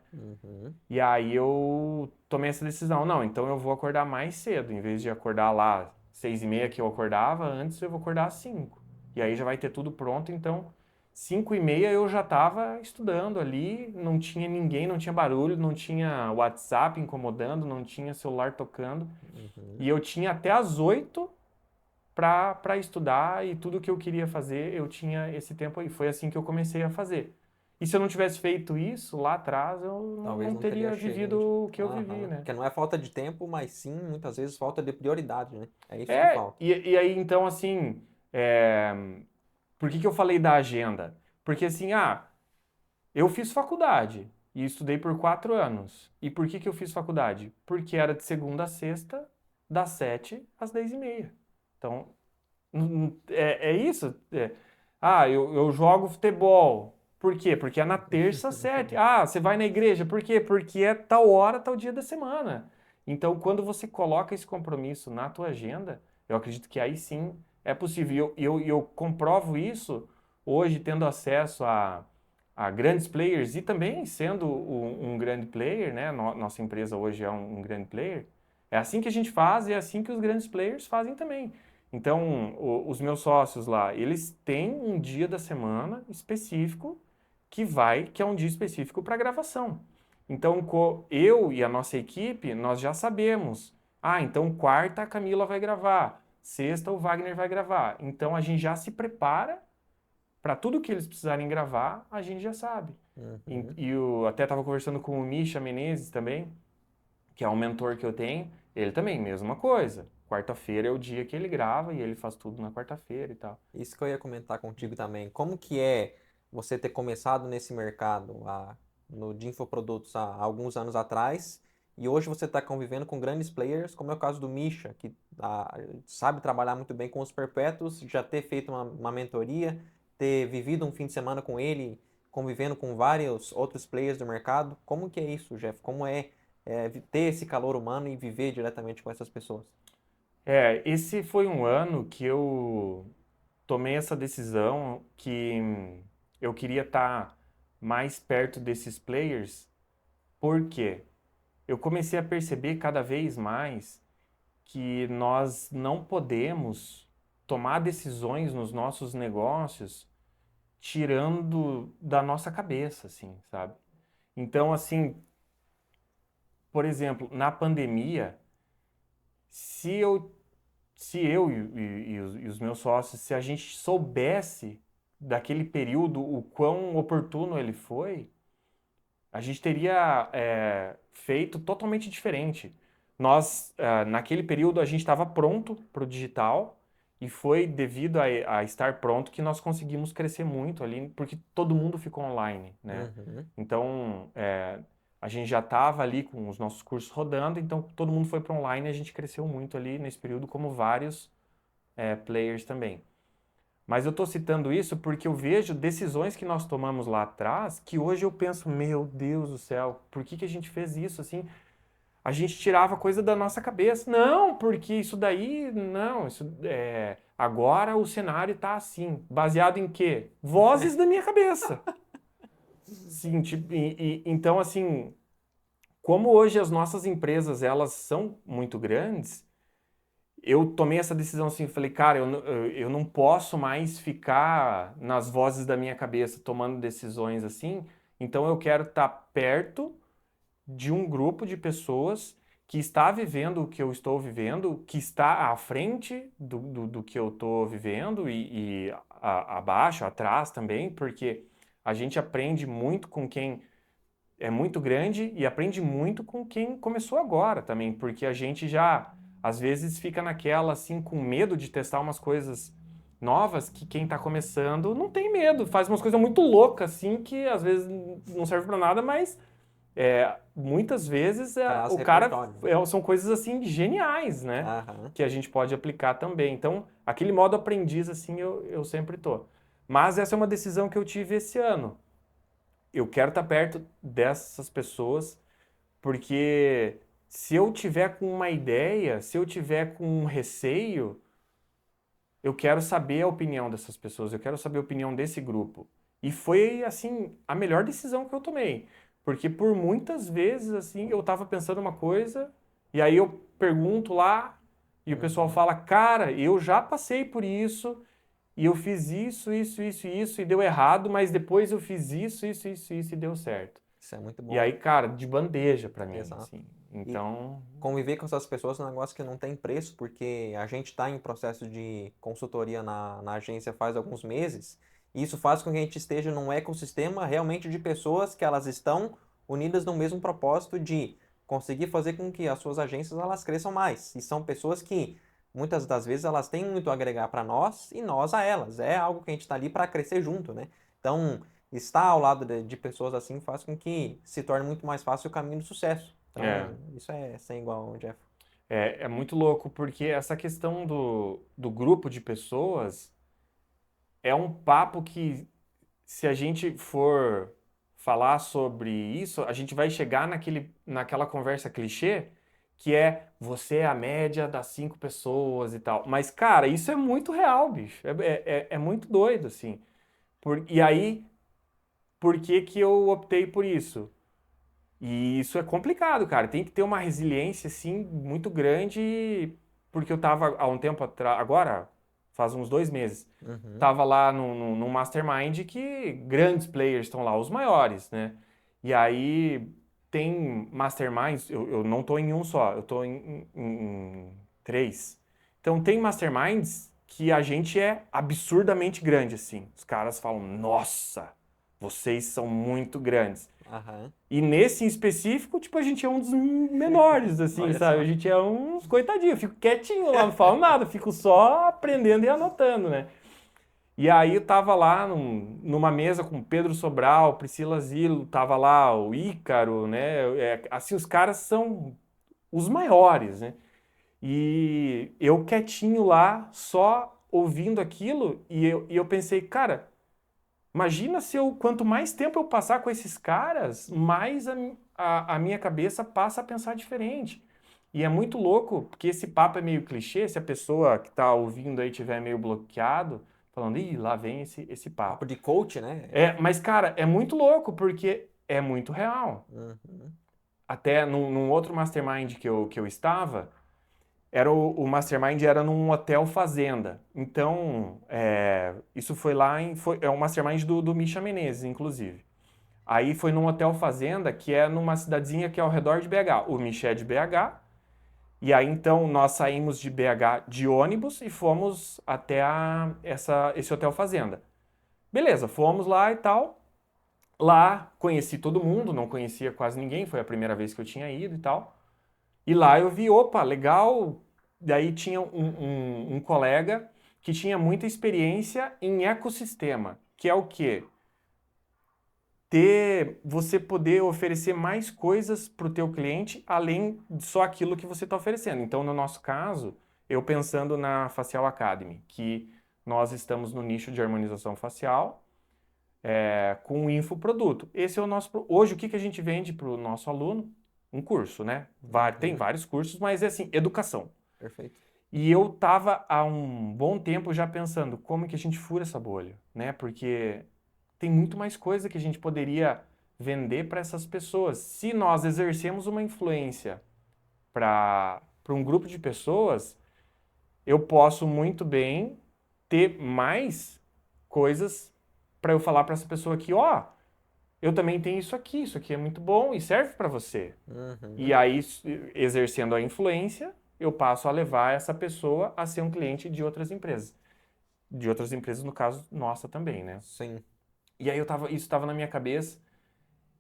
E aí eu tomei essa decisão. Não, então eu vou acordar mais cedo. Em vez de acordar lá 6:30 que eu acordava, antes eu vou acordar às 5. E aí já vai ter tudo pronto, então 5:30 eu já estava estudando ali, não tinha ninguém, não tinha barulho, não tinha WhatsApp incomodando, não tinha celular tocando. E eu tinha até às 8 para estudar e tudo que eu queria fazer, eu tinha esse tempo aí. Foi assim que eu comecei a fazer. E se eu não tivesse feito isso lá atrás, eu Talvez não não teria teria vivido chegado. o que eu vivi, né? Porque não é falta de tempo, mas sim, muitas vezes, falta de prioridade, né? É isso que É, falta. e aí então, assim, por que eu falei da agenda? Porque assim, eu fiz faculdade e estudei por 4 anos. E por que eu fiz faculdade? Porque era de segunda a sexta, das 7 às 10:30. Então, é isso. Eu jogo futebol. Por quê? Porque é na terça, às 7. Ah, você vai na igreja. Por quê? Porque é tal hora, tal dia da semana. Então, quando você coloca esse compromisso na tua agenda, eu acredito que aí sim É possível. E eu comprovo isso hoje tendo acesso a grandes players e também sendo um grande player, né? Nossa empresa hoje é um grande player. É assim que a gente faz e é assim que os grandes players fazem também. Então, os meus sócios lá, eles têm um dia da semana específico que é um dia específico para gravação. Então, eu e a nossa equipe, nós já sabemos. Ah, então quarta a Camila vai gravar, sexta o Wagner vai gravar. Então, a gente já se prepara para tudo que eles precisarem gravar, a gente já sabe. Uhum. E eu até estava conversando com o Misha Menezes também, que é um mentor que eu tenho. Ele também, mesma coisa. Quarta-feira é o dia que ele grava e ele faz tudo na quarta-feira e tal. Isso que eu ia comentar contigo também. Como que é você ter começado nesse mercado de infoprodutos há alguns anos atrás e hoje você está convivendo com grandes players, como é o caso do Misha, que sabe trabalhar muito bem com os perpétuos, já ter feito uma mentoria, ter vivido um fim de semana com ele, convivendo com vários outros players do mercado. Como que é isso, Jeff? Como ter esse calor humano e viver diretamente com essas pessoas? Esse foi um ano que eu tomei essa decisão que eu queria estar mais perto desses players, porque eu comecei a perceber cada vez mais que nós não podemos tomar decisões nos nossos negócios tirando da nossa cabeça, assim, sabe? Então, assim, por exemplo, na pandemia, se eu, se eu e os meus sócios, se a gente soubesse daquele período o quão oportuno ele foi, a gente teria feito totalmente diferente. Nós, naquele período, a gente estava pronto para o digital e foi devido a estar pronto que nós conseguimos crescer muito ali, porque todo mundo ficou online, né? Uhum. Então, a gente já estava ali com os nossos cursos rodando, então todo mundo foi para online e a gente cresceu muito ali nesse período, como vários players também. Mas eu estou citando isso porque eu vejo decisões que nós tomamos lá atrás que hoje eu penso, meu Deus do céu, por que a gente fez isso assim? A gente tirava coisa da nossa cabeça. Não, porque isso daí, não, agora o cenário está assim. Baseado em quê? Vozes da minha cabeça. Sim, tipo, então assim, como hoje as nossas empresas elas são muito grandes, eu tomei essa decisão assim, falei, cara, eu não posso mais ficar nas vozes da minha cabeça tomando decisões assim, então eu quero estar perto de um grupo de pessoas que está vivendo o que eu estou vivendo, que está à frente do que eu estou vivendo e abaixo, atrás também, porque a gente aprende muito com quem é muito grande e aprende muito com quem começou agora também, porque a gente já às vezes fica naquela assim com medo de testar umas coisas novas que quem está começando não tem medo, faz umas coisas muito loucas assim que às vezes não serve para nada, mas muitas vezes Traz o cara repertório, né? são coisas assim geniais, né? Aham. Que a gente pode aplicar também. Então, aquele modo aprendiz assim eu sempre tô. Mas essa é uma decisão que eu tive esse ano. Eu quero estar perto dessas pessoas, porque se eu tiver com uma ideia, se eu tiver com um receio, eu quero saber a opinião dessas pessoas, eu quero saber a opinião desse grupo. E foi, assim, a melhor decisão que eu tomei. Porque por muitas vezes, assim, eu estava pensando uma coisa, e aí eu pergunto lá, e o pessoal Uhum. fala, cara, eu já passei por isso, e eu fiz isso, isso, isso, isso, e deu errado, mas depois eu fiz isso, isso, isso, isso, e deu certo. Isso é muito E bom. aí, cara, de bandeja pra mim, Exato. assim. E Então, conviver com essas pessoas é um negócio que não tem preço, porque a gente está em processo de consultoria na agência faz alguns meses, e isso faz com que a gente esteja num ecossistema realmente de pessoas que elas estão unidas no mesmo propósito de conseguir fazer com que as suas agências elas cresçam mais. E são pessoas que muitas das vezes elas têm muito a agregar para nós e nós a elas. É algo que a gente está ali para crescer junto, né? Então, estar ao lado de pessoas assim faz com que se torne muito mais fácil o caminho do sucesso. é, Então, isso é sem igual, Jeff. é muito louco, porque essa questão do grupo de pessoas é um papo que, se a gente for falar sobre isso, a gente vai chegar naquela conversa clichê que é você é a média das 5 pessoas e tal. Mas, cara, isso é muito real, bicho. É muito doido, assim. E aí, por que que eu optei por isso? E isso é complicado, cara. Tem que ter uma resiliência, assim, muito grande, porque eu tava há um tempo atrás, agora, faz uns 2 meses, Uhum. tava lá num Mastermind que grandes players estão lá, os maiores, né? E aí tem Masterminds, eu não tô em um só, eu tô em 3. Então tem Masterminds que a gente é absurdamente grande, assim. Os caras falam, nossa, vocês são muito grandes. Aham. E nesse em específico, tipo, a gente é um dos menores, assim, Olha sabe? A só. gente é uns coitadinhos, eu fico quietinho lá, não falo nada, fico só aprendendo e anotando, né? E aí eu tava lá numa mesa com Pedro Sobral, Priscila Zilo, tava lá o Ícaro, né? Assim, os caras são os maiores, né? E eu quietinho lá, só ouvindo aquilo, e eu pensei, cara, imagina se eu, quanto mais tempo eu passar com esses caras, mais a minha cabeça passa a pensar diferente. E é muito louco, porque esse papo é meio clichê, se a pessoa que está ouvindo aí tiver meio bloqueado, falando, ih, lá vem esse Papo papo. de coach, né? Mas, cara, é muito louco, porque é muito real. Uhum. Até num outro mastermind que eu estava, o Mastermind era num hotel fazenda. Então, isso foi lá é um Mastermind do Misha Menezes, inclusive. Aí foi num hotel fazenda que é numa cidadezinha que é ao redor de BH. O Misha é de BH. E aí então nós saímos de BH de ônibus e fomos até esse hotel fazenda. Beleza, fomos lá e tal. Lá conheci todo mundo, não conhecia quase ninguém, foi a primeira vez que eu tinha ido e tal. E lá eu vi, opa, legal. Daí tinha um colega que tinha muita experiência em ecossistema, que é o quê? Você poder oferecer mais coisas para o teu cliente, além de só aquilo que você está oferecendo. Então, no nosso caso, eu pensando na Facial Academy, que nós estamos no nicho de harmonização facial, com um infoproduto. Esse é o nosso. Hoje, o que a gente vende para o nosso aluno? Um curso, né? Tem Uhum. vários cursos, mas é assim, educação. Perfeito. E eu estava há um bom tempo já pensando como que a gente fura essa bolha, né? Porque tem muito mais coisa que a gente poderia vender para essas pessoas. Se nós exercemos uma influência para um grupo de pessoas, eu posso muito bem ter mais coisas para eu falar para essa pessoa aqui, ó, eu também tenho isso aqui é muito bom e serve para você. E Uhum. aí, exercendo a influência, eu passo a levar essa pessoa a ser um cliente de outras empresas. De outras empresas, no caso, nossa também, né? Sim. E aí isso estava na minha cabeça.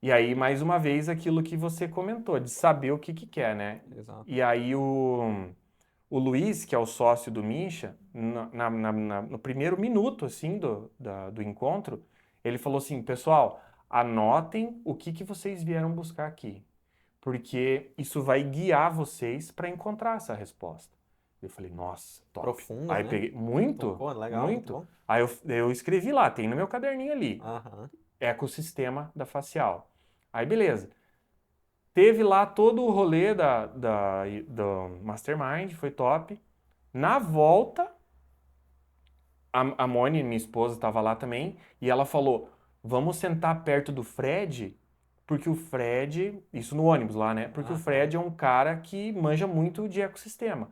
E aí, mais uma vez, aquilo que você comentou, de saber o que quer, né? Exato. E aí o Luiz, que é o sócio do Misha, no primeiro minuto, assim, do encontro, ele falou assim, pessoal, anotem o que vocês vieram buscar aqui, porque isso vai guiar vocês para encontrar essa resposta. Eu falei, nossa, top. Profundo, Aí né? peguei, muito, Tocou, legal, muito muito. bom. Aí eu escrevi lá, tem no meu caderninho ali, Aham. ecossistema da facial. Aí beleza. Teve lá todo o rolê do Mastermind, foi top. Na volta, a Moni, minha esposa, estava lá também, e ela falou: vamos sentar perto do Fred, porque o Fred, isso no ônibus lá, né? Porque o Aham. Fred é um cara que manja muito de ecossistema.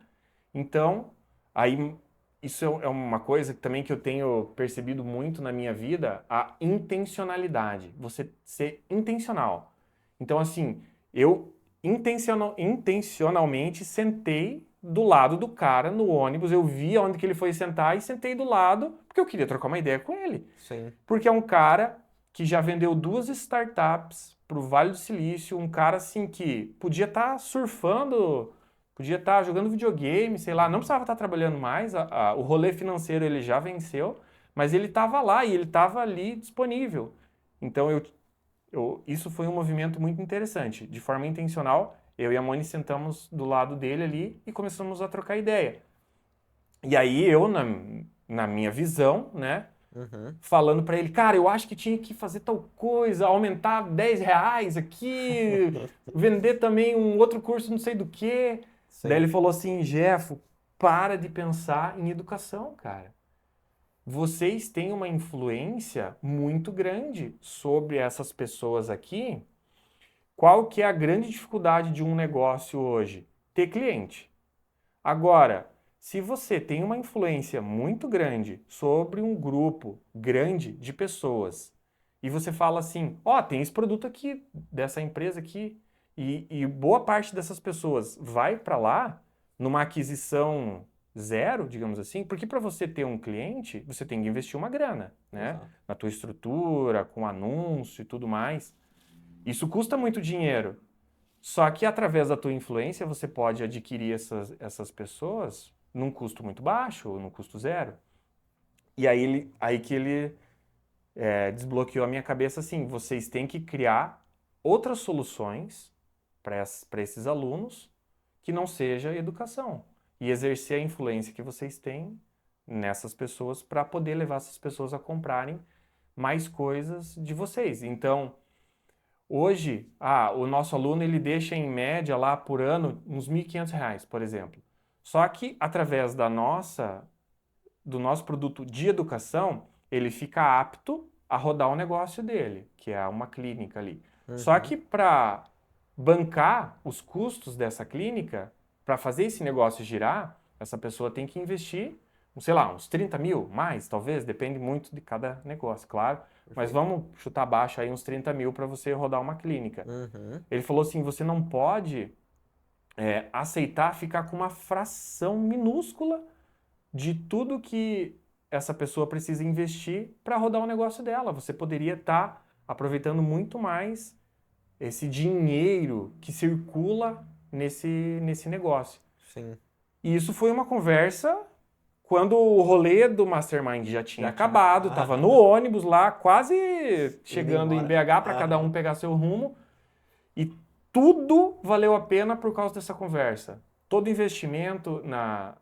Então, aí isso é uma coisa também que eu tenho percebido muito na minha vida, a intencionalidade. Você ser intencional. Então, assim, eu intencionalmente sentei do lado do cara no ônibus, eu vi onde que ele foi sentar e sentei do lado porque eu queria trocar uma ideia com ele. Sim. Porque é um cara que já vendeu 2 startups para o Vale do Silício, um cara assim que podia estar surfando, podia estar jogando videogame, sei lá, não precisava estar trabalhando mais, o rolê financeiro ele já venceu, mas ele estava lá e ele estava ali disponível. Então isso foi um movimento muito interessante. De forma intencional, eu e a Moni sentamos do lado dele ali e começamos a trocar ideia. E aí eu, na minha visão, né, falando para ele, cara, eu acho que tinha que fazer tal coisa, aumentar R$ 10 aqui, vender também um outro curso não sei do quê. Sim. Daí ele falou assim, Jeffo, para de pensar em educação, cara. Vocês têm uma influência muito grande sobre essas pessoas aqui. Qual que é a grande dificuldade de um negócio hoje? Ter cliente. Agora, se você tem uma influência muito grande sobre um grupo grande de pessoas e você fala assim, ó, tem esse produto aqui, dessa empresa aqui, e boa parte dessas pessoas vai para lá numa aquisição zero, digamos assim, porque para você ter um cliente, você tem que investir uma grana, né? Exato. Na tua estrutura, com anúncio e tudo mais. Isso custa muito dinheiro. Só que através da tua influência você pode adquirir essas pessoas num custo muito baixo, ou num custo zero. E aí que ele desbloqueou a minha cabeça assim, vocês têm que criar outras soluções para esses alunos que não seja educação. E exercer a influência que vocês têm nessas pessoas para poder levar essas pessoas a comprarem mais coisas de vocês. Então, hoje, o nosso aluno ele deixa em média lá por ano uns R$ 1.500, por exemplo. Só que através do nosso produto de educação, ele fica apto a rodar o negócio dele, que é uma clínica ali. Só que para bancar os custos dessa clínica, para fazer esse negócio girar, essa pessoa tem que investir, sei lá, uns 30 mil, mais talvez, depende muito de cada negócio, claro. Mas vamos chutar baixo aí uns 30 mil para você rodar uma clínica. Ele falou assim, você não pode aceitar ficar com uma fração minúscula de tudo que essa pessoa precisa investir para rodar o negócio dela. Você poderia estar aproveitando muito mais esse dinheiro que circula nesse negócio. Sim. E isso foi uma conversa quando o rolê do Mastermind já tinha acabado, estava no ônibus lá, quase chegando em BH para cada um pegar seu rumo. E tudo valeu a pena por causa dessa conversa. Todo investimento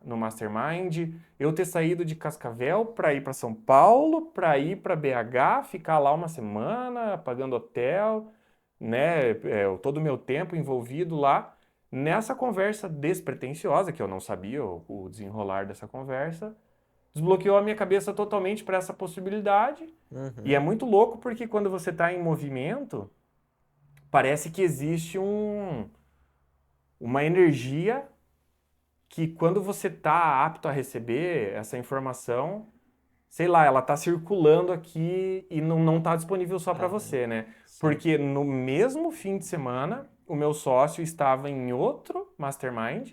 no Mastermind, eu ter saído de Cascavel para ir para São Paulo, para ir para BH, ficar lá uma semana, pagando hotel, né? Todo o meu tempo envolvido lá. Nessa conversa despretensiosa, que eu não sabia o desenrolar dessa conversa, desbloqueou a minha cabeça totalmente para essa possibilidade. E é muito louco porque quando você está em movimento, parece que existe uma energia que quando você está apto a receber essa informação, sei lá, ela está circulando aqui e não está disponível só para você, né? Sim. Porque no mesmo fim de semana, o meu sócio estava em outro mastermind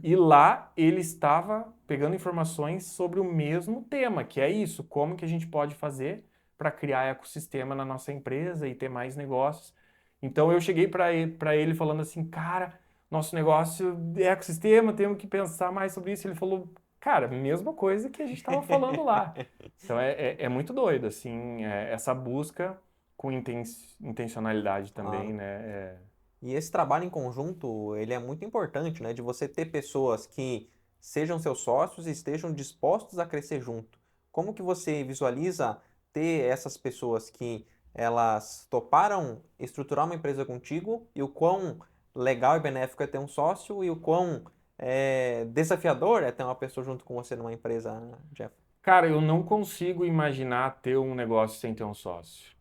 e lá ele estava pegando informações sobre o mesmo tema, que é isso, como que a gente pode fazer para criar ecossistema na nossa empresa e ter mais negócios. Então eu cheguei para ele falando assim, cara, nosso negócio é ecossistema, temos que pensar mais sobre isso. Ele falou, cara, mesma coisa que a gente estava falando lá. Então é muito doido, assim, essa busca com intencionalidade também, né? E esse trabalho em conjunto, ele é muito importante, né? De você ter pessoas que sejam seus sócios e estejam dispostos a crescer junto. Como que você visualiza ter essas pessoas que elas toparam estruturar uma empresa contigo e o quão legal e benéfico é ter um sócio e o quão desafiador é ter uma pessoa junto com você numa empresa, né, Jeff? Cara, eu não consigo imaginar ter um negócio sem ter um sócio.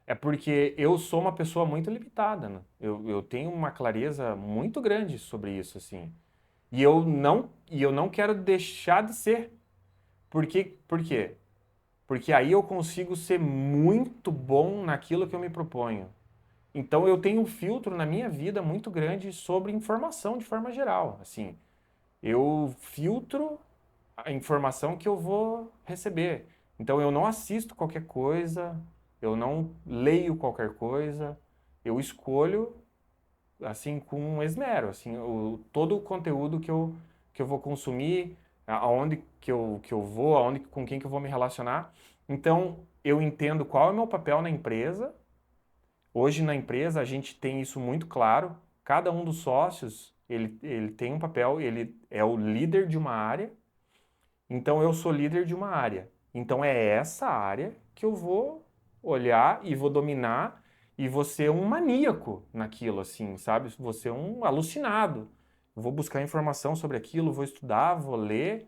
É porque eu sou uma pessoa muito limitada, né? Eu tenho uma clareza muito grande sobre isso, assim. E eu não quero deixar de ser. Por quê? Porque aí eu consigo ser muito bom naquilo que eu me proponho. Então eu tenho um filtro na minha vida muito grande sobre informação de forma geral. Assim, eu filtro a informação que eu vou receber. Então eu não assisto qualquer coisa, eu não leio qualquer coisa, eu escolho assim com esmero, assim, todo o conteúdo que eu vou consumir, aonde que eu vou, com quem que eu vou me relacionar. Então eu entendo qual é o meu papel na empresa. Hoje na empresa a gente tem isso muito claro. Cada um dos sócios ele tem um papel, ele é o líder de uma área. Então eu sou líder de uma área. Então é essa área que eu vou olhar e vou dominar e vou ser um maníaco naquilo, assim, sabe? Vou ser um alucinado. Eu vou buscar informação sobre aquilo, vou estudar, vou ler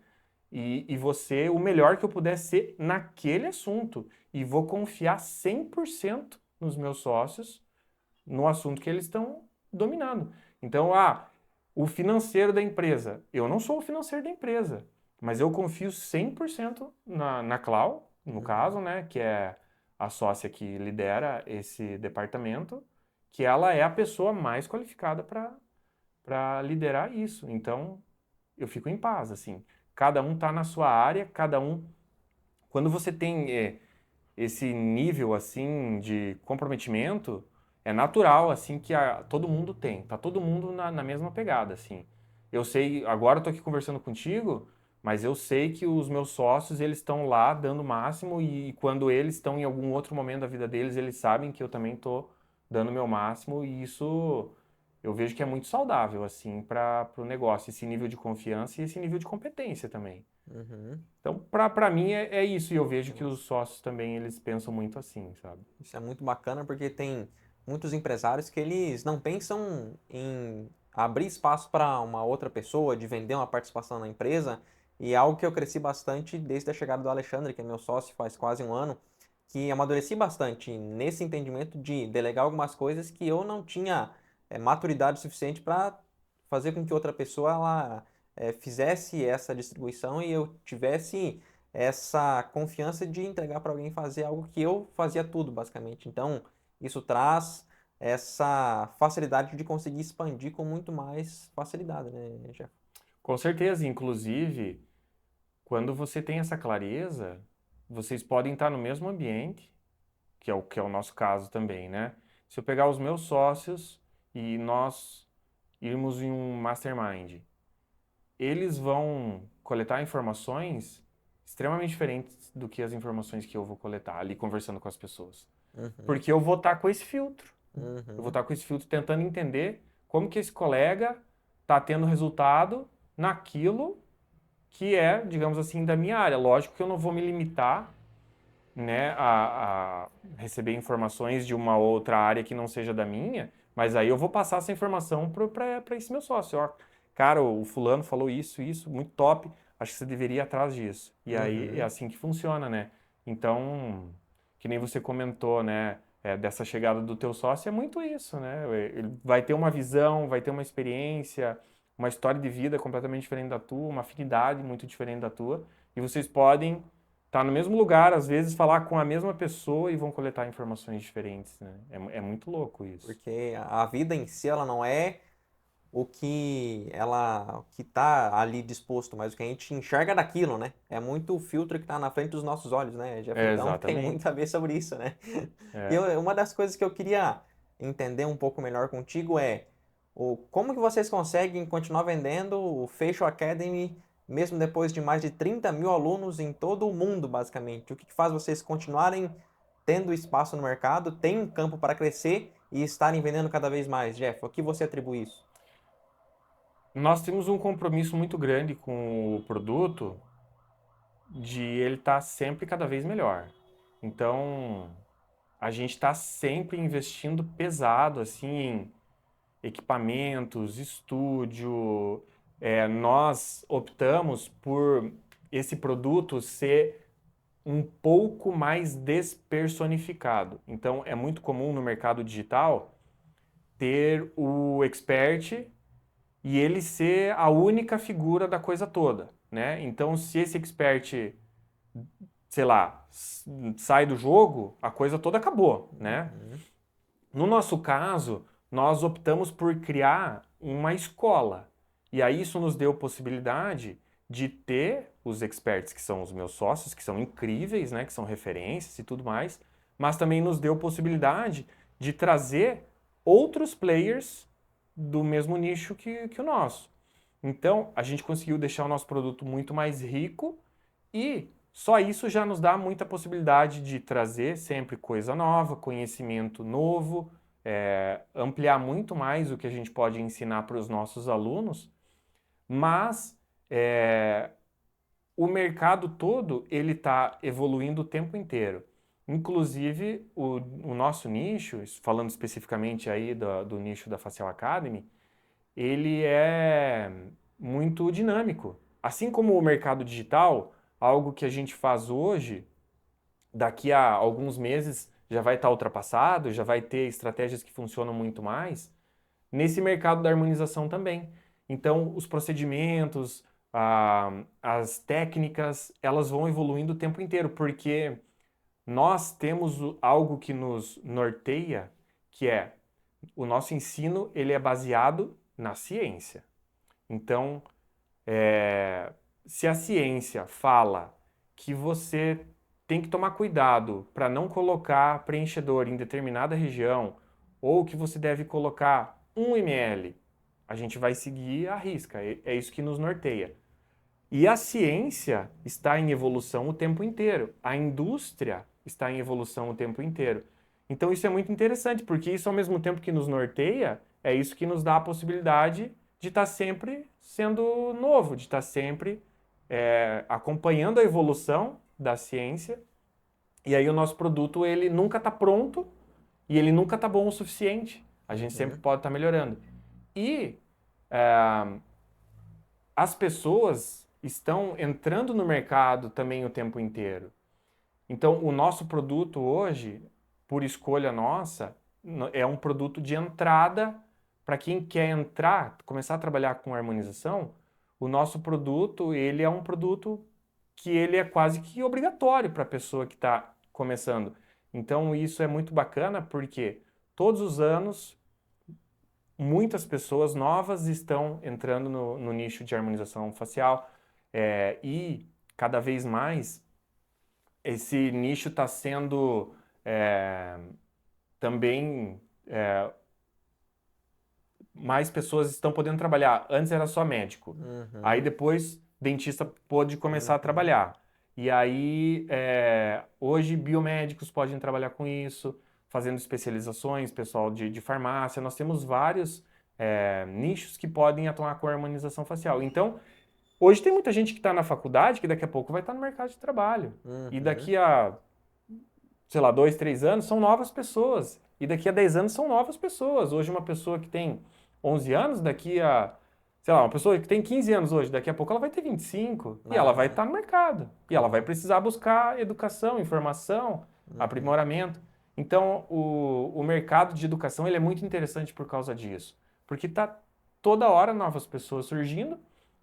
e vou ser o melhor que eu puder ser naquele assunto. E vou confiar 100% nos meus sócios no assunto que eles estão dominando. Então, o financeiro da empresa. Eu não sou o financeiro da empresa, mas eu confio 100% na Clau, no caso, né, que é a sócia que lidera esse departamento, que ela é a pessoa mais qualificada para liderar isso. Então, eu fico em paz, assim. Cada um está na sua área, cada um... Quando você tem esse nível, assim, de comprometimento, é natural, assim, que todo mundo tem. Tá todo mundo na mesma pegada, assim. Eu sei, agora eu tô aqui conversando contigo, mas eu sei que os meus sócios, eles estão lá dando o máximo e quando eles estão em algum outro momento da vida deles, eles sabem que eu também tô dando o meu máximo e isso eu vejo que é muito saudável, assim, para o negócio, esse nível de confiança e esse nível de competência também. Uhum. Então, para mim é isso, e eu vejo que os Nossa, sócios também, eles pensam muito assim, sabe? isso é muito bacana porque tem muitos empresários que eles não pensam em abrir espaço para uma outra pessoa, de vender uma participação na empresa. E é algo que eu cresci bastante desde a chegada do Alexandre, que é meu sócio faz quase um ano, que amadureci bastante nesse entendimento de delegar algumas coisas que eu não tinha maturidade suficiente para fazer com que outra pessoa ela, fizesse essa distribuição e eu tivesse essa confiança de entregar para alguém fazer algo que eu fazia tudo, basicamente. Então, isso traz essa facilidade de conseguir expandir com muito mais facilidade, né, Jeff? Com certeza, inclusive, quando você tem essa clareza, vocês podem estar no mesmo ambiente, que é o nosso caso também, né? Se eu pegar os meus sócios e nós irmos em um mastermind, eles vão coletar informações extremamente diferentes do que as informações que eu vou coletar ali conversando com as pessoas. Uhum, Porque eu vou estar com esse filtro. Eu vou uhum, estar com esse filtro tentando entender como que esse colega está tendo resultado naquilo que é, digamos assim, da minha área. Lógico que eu não vou me limitar, né, a receber informações de uma outra área que não seja da minha, mas aí eu vou passar essa informação para esse meu sócio. Ó, cara, o fulano falou isso, muito top, acho que você deveria ir atrás disso. E aí é uhum. assim que funciona, né? Então, que nem você comentou, né, dessa chegada do teu sócio, é muito isso, né? Ele vai ter uma visão, vai ter uma experiência, uma história de vida completamente diferente da tua, uma afinidade muito diferente da tua, e vocês podem estar no mesmo lugar, às vezes falar com a mesma pessoa e vão coletar informações diferentes, né? É muito louco isso. Porque a vida em si ela não é o que está ali disposto, mas o que a gente enxerga daquilo, né? É muito o filtro que está na frente dos nossos olhos, né, Jeff? É, Então tem muito exatamente. a ver sobre isso, né? É. Uma das coisas que eu queria entender um pouco melhor contigo é como que vocês conseguem continuar vendendo o Facial Academy mesmo depois de mais de 30 mil alunos em todo o mundo, basicamente? O que que faz vocês continuarem tendo espaço no mercado, tem um campo para crescer e estarem vendendo cada vez mais, Jeff? O que você atribui isso? Nós temos um compromisso muito grande com o produto de ele estar sempre cada vez melhor. Então, a gente está sempre investindo pesado assim em equipamentos, estúdio. Nós optamos por esse produto ser um pouco mais despersonificado. Então, é muito comum no mercado digital ter o expert e ele ser a única figura da coisa toda, né? Então, se esse expert, sei lá, sai do jogo, a coisa toda acabou, né? Uhum, No nosso caso, nós optamos por criar uma escola. E aí isso nos deu possibilidade de ter os experts, que são os meus sócios, que são incríveis, né, que são referências e tudo mais, mas também nos deu possibilidade de trazer outros players do mesmo nicho que o nosso. Então, a gente conseguiu deixar o nosso produto muito mais rico e só isso já nos dá muita possibilidade de trazer sempre coisa nova, conhecimento novo, ampliar muito mais o que a gente pode ensinar para os nossos alunos, mas é, o mercado todo ele está evoluindo o tempo inteiro. Inclusive, o nosso nicho, falando especificamente aí do nicho da Facial Academy, ele é muito dinâmico. Assim como o mercado digital, algo que a gente faz hoje, daqui a alguns meses já vai estar ultrapassado, já vai ter estratégias que funcionam muito mais, nesse mercado da harmonização também. Então, os procedimentos, as técnicas, elas vão evoluindo o tempo inteiro, porque nós temos algo que nos norteia, que é o nosso ensino, ele é baseado na ciência. Então, se a ciência fala que você tem que tomar cuidado para não colocar preenchedor em determinada região, ou que você deve colocar 1 ml, a gente vai seguir à risca, é isso que nos norteia. E a ciência está em evolução o tempo inteiro, a indústria está em evolução o tempo inteiro. Então isso é muito interessante, porque isso ao mesmo tempo que nos norteia, é isso que nos dá a possibilidade de estar sempre sendo novo, de estar sempre acompanhando a evolução da ciência. E aí o nosso produto ele nunca está pronto e ele nunca está bom o suficiente. A gente sempre pode estar melhorando. E as pessoas estão entrando no mercado também o tempo inteiro. Então, o nosso produto hoje, por escolha nossa, é um produto de entrada para quem quer entrar, começar a trabalhar com harmonização. O nosso produto, ele é um produto que ele é quase que obrigatório para a pessoa que está começando. Então, isso é muito bacana porque todos os anos muitas pessoas novas estão entrando no nicho de harmonização facial e cada vez mais esse nicho está sendo também mais pessoas estão podendo trabalhar. Antes era só médico, aí depois dentista pôde começar a trabalhar. E aí hoje biomédicos podem trabalhar com isso, fazendo especializações, pessoal de farmácia. Nós temos vários nichos que podem atuar com a harmonização facial. Então, hoje tem muita gente que está na faculdade que daqui a pouco vai estar no mercado de trabalho. E daqui a, sei lá, 2, 3 anos são novas pessoas. E daqui a 10 anos são novas pessoas. Hoje uma pessoa que tem 11 anos, daqui a, sei lá, uma pessoa que tem 15 anos hoje, daqui a pouco ela vai ter 25. E ela vai estar no mercado. E ela vai precisar buscar educação, informação, aprimoramento. Então, o mercado de educação ele é muito interessante por causa disso. Porque está toda hora novas pessoas surgindo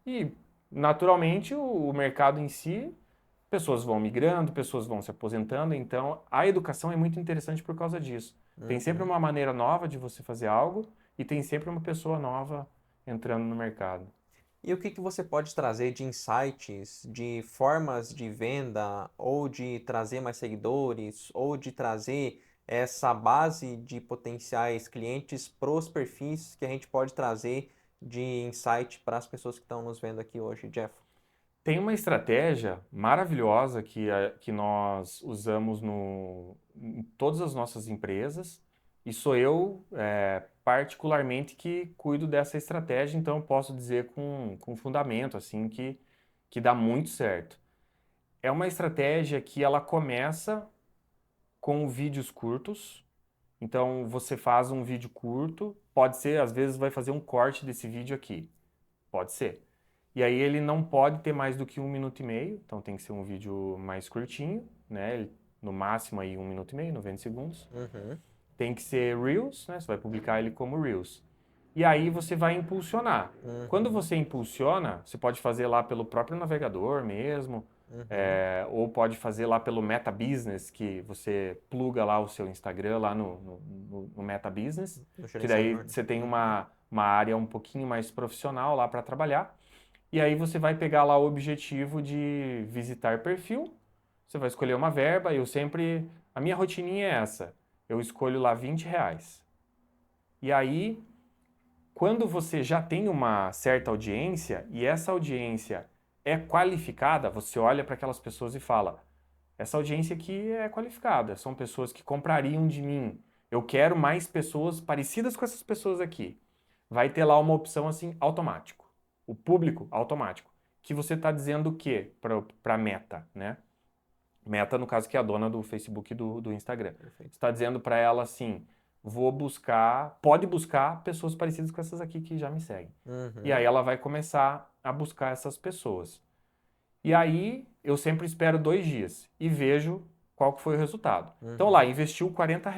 e, naturalmente, o mercado em si, pessoas vão migrando, pessoas vão se aposentando. Então, a educação é muito interessante por causa disso. Tem sempre uma maneira nova de você fazer algo e tem sempre uma pessoa nova entrando no mercado. E o que você pode trazer de insights, de formas de venda, ou de trazer mais seguidores, ou de trazer essa base de potenciais clientes para os perfis que a gente pode trazer de insight para as pessoas que estão nos vendo aqui hoje, Jeff? Tem uma estratégia maravilhosa que nós usamos em todas as nossas empresas e sou eu particularmente que cuido dessa estratégia, então eu posso dizer com fundamento assim que dá muito certo. É uma estratégia que ela começa com vídeos curtos. Então você faz um vídeo curto, pode ser, às vezes vai fazer um corte desse vídeo aqui, pode ser. E aí ele não pode ter mais do que 1 minuto e meio, então tem que ser um vídeo mais curtinho, né? No máximo aí 1 minuto e meio, 90 segundos. Tem que ser Reels, né? Você vai publicar ele como Reels. E aí você vai impulsionar. Quando você impulsiona, você pode fazer lá pelo próprio navegador mesmo, ou pode fazer lá pelo Meta Business, que você pluga lá o seu Instagram lá no Meta Business, que daí você tem uma área um pouquinho mais profissional lá para trabalhar. E aí você vai pegar lá o objetivo de visitar perfil, você vai escolher uma verba, a minha rotininha é essa, eu escolho lá R$20. E aí, quando você já tem uma certa audiência, e essa audiência é qualificada, você olha para aquelas pessoas e fala, essa audiência aqui é qualificada, são pessoas que comprariam de mim, eu quero mais pessoas parecidas com essas pessoas aqui. Vai ter lá uma opção assim, automático. O público automático. que você está dizendo o quê para a Meta, né? Meta, no caso, que é a dona do Facebook e do Instagram. Você está dizendo para ela assim, pode buscar pessoas parecidas com essas aqui que já me seguem. E aí ela vai começar a buscar essas pessoas. E aí eu sempre espero 2 dias e vejo qual que foi o resultado. Então lá, investiu R$ 40.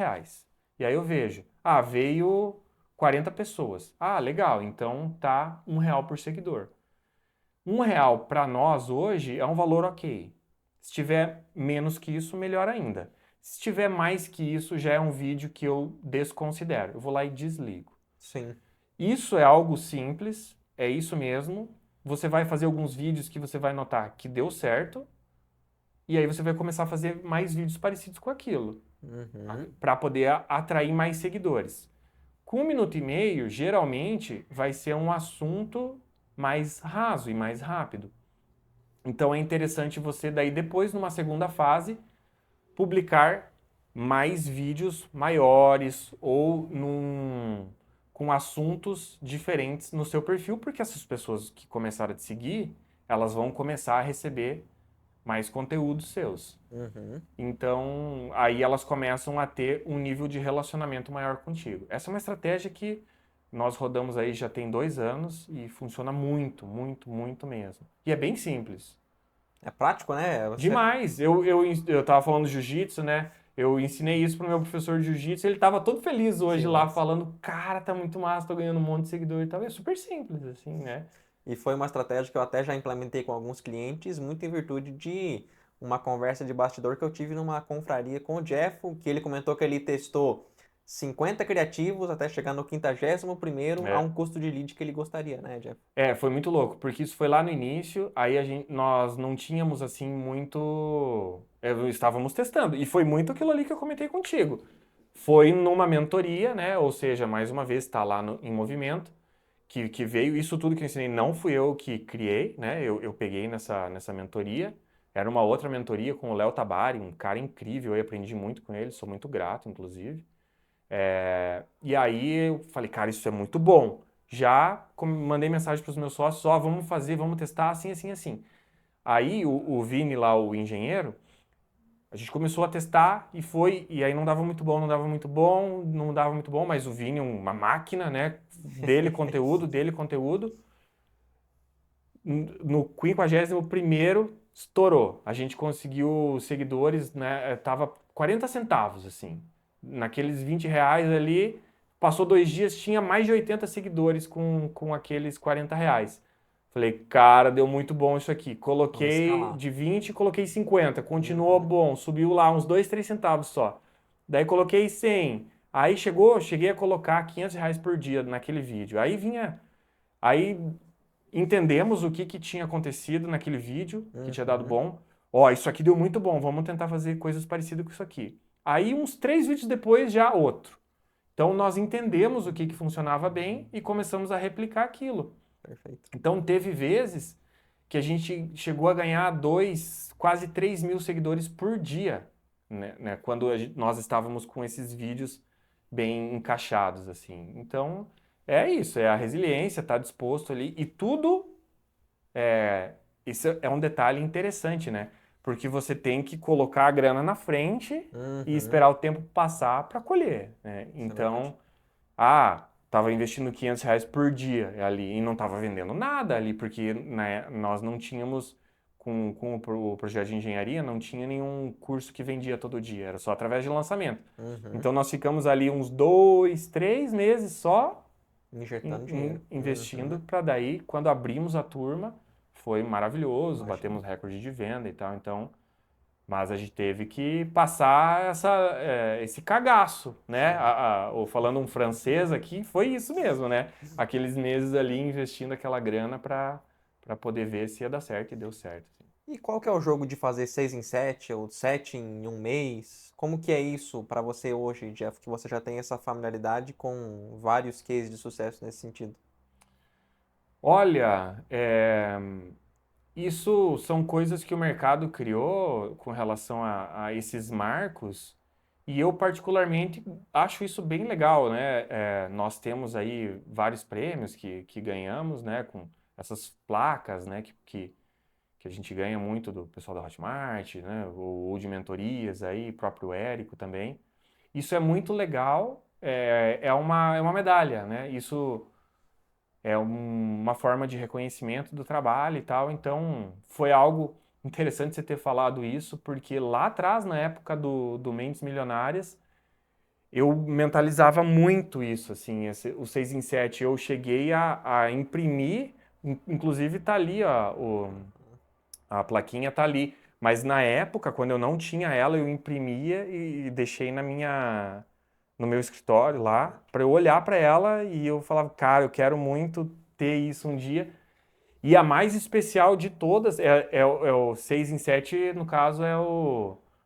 E aí eu vejo, veio 40 pessoas. Legal, então tá R$ 1 por seguidor. R$ 1 para nós hoje é um valor ok. Se tiver menos que isso, melhor ainda. Se tiver mais que isso, já é um vídeo que eu desconsidero. Eu vou lá e desligo. Sim. Isso é algo simples, é isso mesmo. Você vai fazer alguns vídeos que você vai notar que deu certo. E aí você vai começar a fazer mais vídeos parecidos com aquilo. Para poder atrair mais seguidores. Com 1 minuto e meio, geralmente, vai ser um assunto mais raso e mais rápido. Então é interessante você, daí depois, numa segunda fase, publicar mais vídeos maiores ou com assuntos diferentes no seu perfil, porque essas pessoas que começaram a te seguir, elas vão começar a receber mais conteúdos seus. Então, aí elas começam a ter um nível de relacionamento maior contigo. Essa é uma estratégia que nós rodamos aí já tem 2 anos e funciona muito, muito, muito mesmo. E é bem simples. É prático, né? Demais. Eu tava falando de jiu-jitsu, né? Eu ensinei isso pro meu professor de jiu-jitsu, ele tava todo feliz hoje lá, falando, cara, tá muito massa, tô ganhando um monte de seguidor e tal. É super simples, assim, né? E foi uma estratégia que eu até já implementei com alguns clientes, muito em virtude de uma conversa de bastidor que eu tive numa confraria com o Jeff, que ele comentou que ele testou 50 criativos até chegar no 51º a um custo de lead que ele gostaria, né, Jeff? Foi muito louco, porque isso foi lá no início, aí nós não tínhamos, assim, muito... Estávamos testando, e foi muito aquilo ali que eu comentei contigo. Foi numa mentoria, né, ou seja, mais uma vez, está lá em movimento, que veio, isso tudo que eu ensinei não fui eu que criei, né, eu peguei nessa mentoria, era uma outra mentoria com o Léo Tabari, um cara incrível, eu aprendi muito com ele, sou muito grato, inclusive. E aí eu falei, cara, isso é muito bom. Já mandei mensagem para os meus sócios, vamos fazer, vamos testar assim, assim, assim. Aí o Vini lá, o engenheiro, a gente começou a testar e aí não dava muito bom, não dava muito bom, não dava muito bom, mas o Vini, uma máquina, né, dele conteúdo. No 51º estourou. A gente conseguiu seguidores, né, tava 40 centavos, assim. Naqueles R$ 20 ali, passou 2 dias, tinha mais de 80 seguidores com aqueles R$ 40. Falei, cara, deu muito bom isso aqui. Coloquei de 20, coloquei 50. Continuou bom, subiu lá uns 2, 3 centavos só. Daí coloquei 100. Aí cheguei a colocar R$ 500 por dia naquele vídeo. Aí entendemos o que tinha acontecido naquele vídeo, que tinha dado bom. Isso aqui deu muito bom, vamos tentar fazer coisas parecidas com isso aqui. Aí, uns 3 vídeos depois, já outro. Então, nós entendemos o que funcionava bem e começamos a replicar aquilo. Perfeito. Então, teve vezes que a gente chegou a ganhar 2, quase 3 mil seguidores por dia, né? Quando nós estávamos com esses vídeos bem encaixados, assim. Então, é isso, é a resiliência, estar disposto ali. E tudo, isso é um detalhe interessante, né? Porque você tem que colocar a grana na frente e esperar o tempo passar para colher, né? Então, estava investindo R$ 500 por dia ali e não estava vendendo nada ali, porque né, nós não tínhamos, com o projeto de engenharia, não tinha nenhum curso que vendia todo dia, era só através de lançamento. Então nós ficamos ali uns 2, 3 meses só injetando dinheiro. investindo para daí, quando abrimos a turma, foi maravilhoso, Imagina. batemos recorde de venda e tal, então... Mas a gente teve que passar esse cagaço, né? Ou falando um francês aqui, foi isso mesmo, né? Aqueles meses ali investindo aquela grana para poder ver se ia dar certo e deu certo. Assim. E qual que é o jogo de fazer 6 em 7 ou 7 em um mês? Como que é isso para você hoje, Jeff, que você já tem essa familiaridade com vários cases de sucesso nesse sentido? Olha, isso são coisas que o mercado criou com relação a esses marcos e eu particularmente acho isso bem legal, né? Nós temos aí vários prêmios que ganhamos, né? essas placas, né, que a gente ganha muito do pessoal da Hotmart, né, ou de mentorias aí, próprio Érico também. Isso é muito legal, é uma medalha, né? Isso é uma forma de reconhecimento do trabalho e tal. Então, foi algo interessante você ter falado isso, porque lá atrás, na época do Mentes Milionárias, eu mentalizava muito isso, assim, o 6 em 7. Eu cheguei a imprimir, inclusive tá ali, ó, a plaquinha tá ali. Mas na época, quando eu não tinha ela, eu imprimia e deixei no meu escritório lá, para eu olhar para ela e eu falava, cara, eu quero muito ter isso um dia. E a mais especial de todas é o 6 em 7, no caso,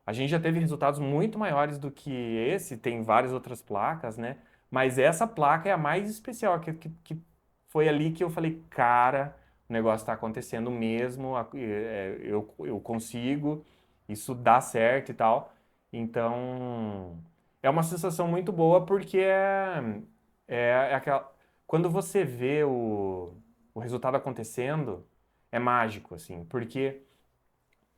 a gente já teve resultados muito maiores do que esse, tem várias outras placas, né? Mas essa placa é a mais especial, que foi ali que eu falei, cara, o negócio está acontecendo mesmo, eu consigo, isso dá certo e tal. Então, é uma sensação muito boa porque é aquela. Quando você vê o resultado acontecendo, é mágico, assim, porque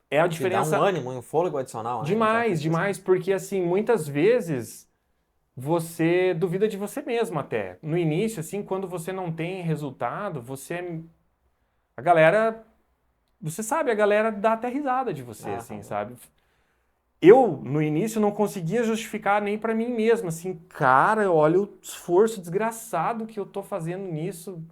é a Te dá um diferença ânimo, um fôlego adicional, né? demais, demais, porque assim, muitas vezes você duvida de você mesmo até. No início, assim, quando você não tem resultado, a galera, você sabe, a galera dá até risada de você, assim, Aham. sabe? Eu, no início, não conseguia justificar nem pra mim mesmo, assim, cara, olha o esforço desgraçado que eu tô fazendo nisso.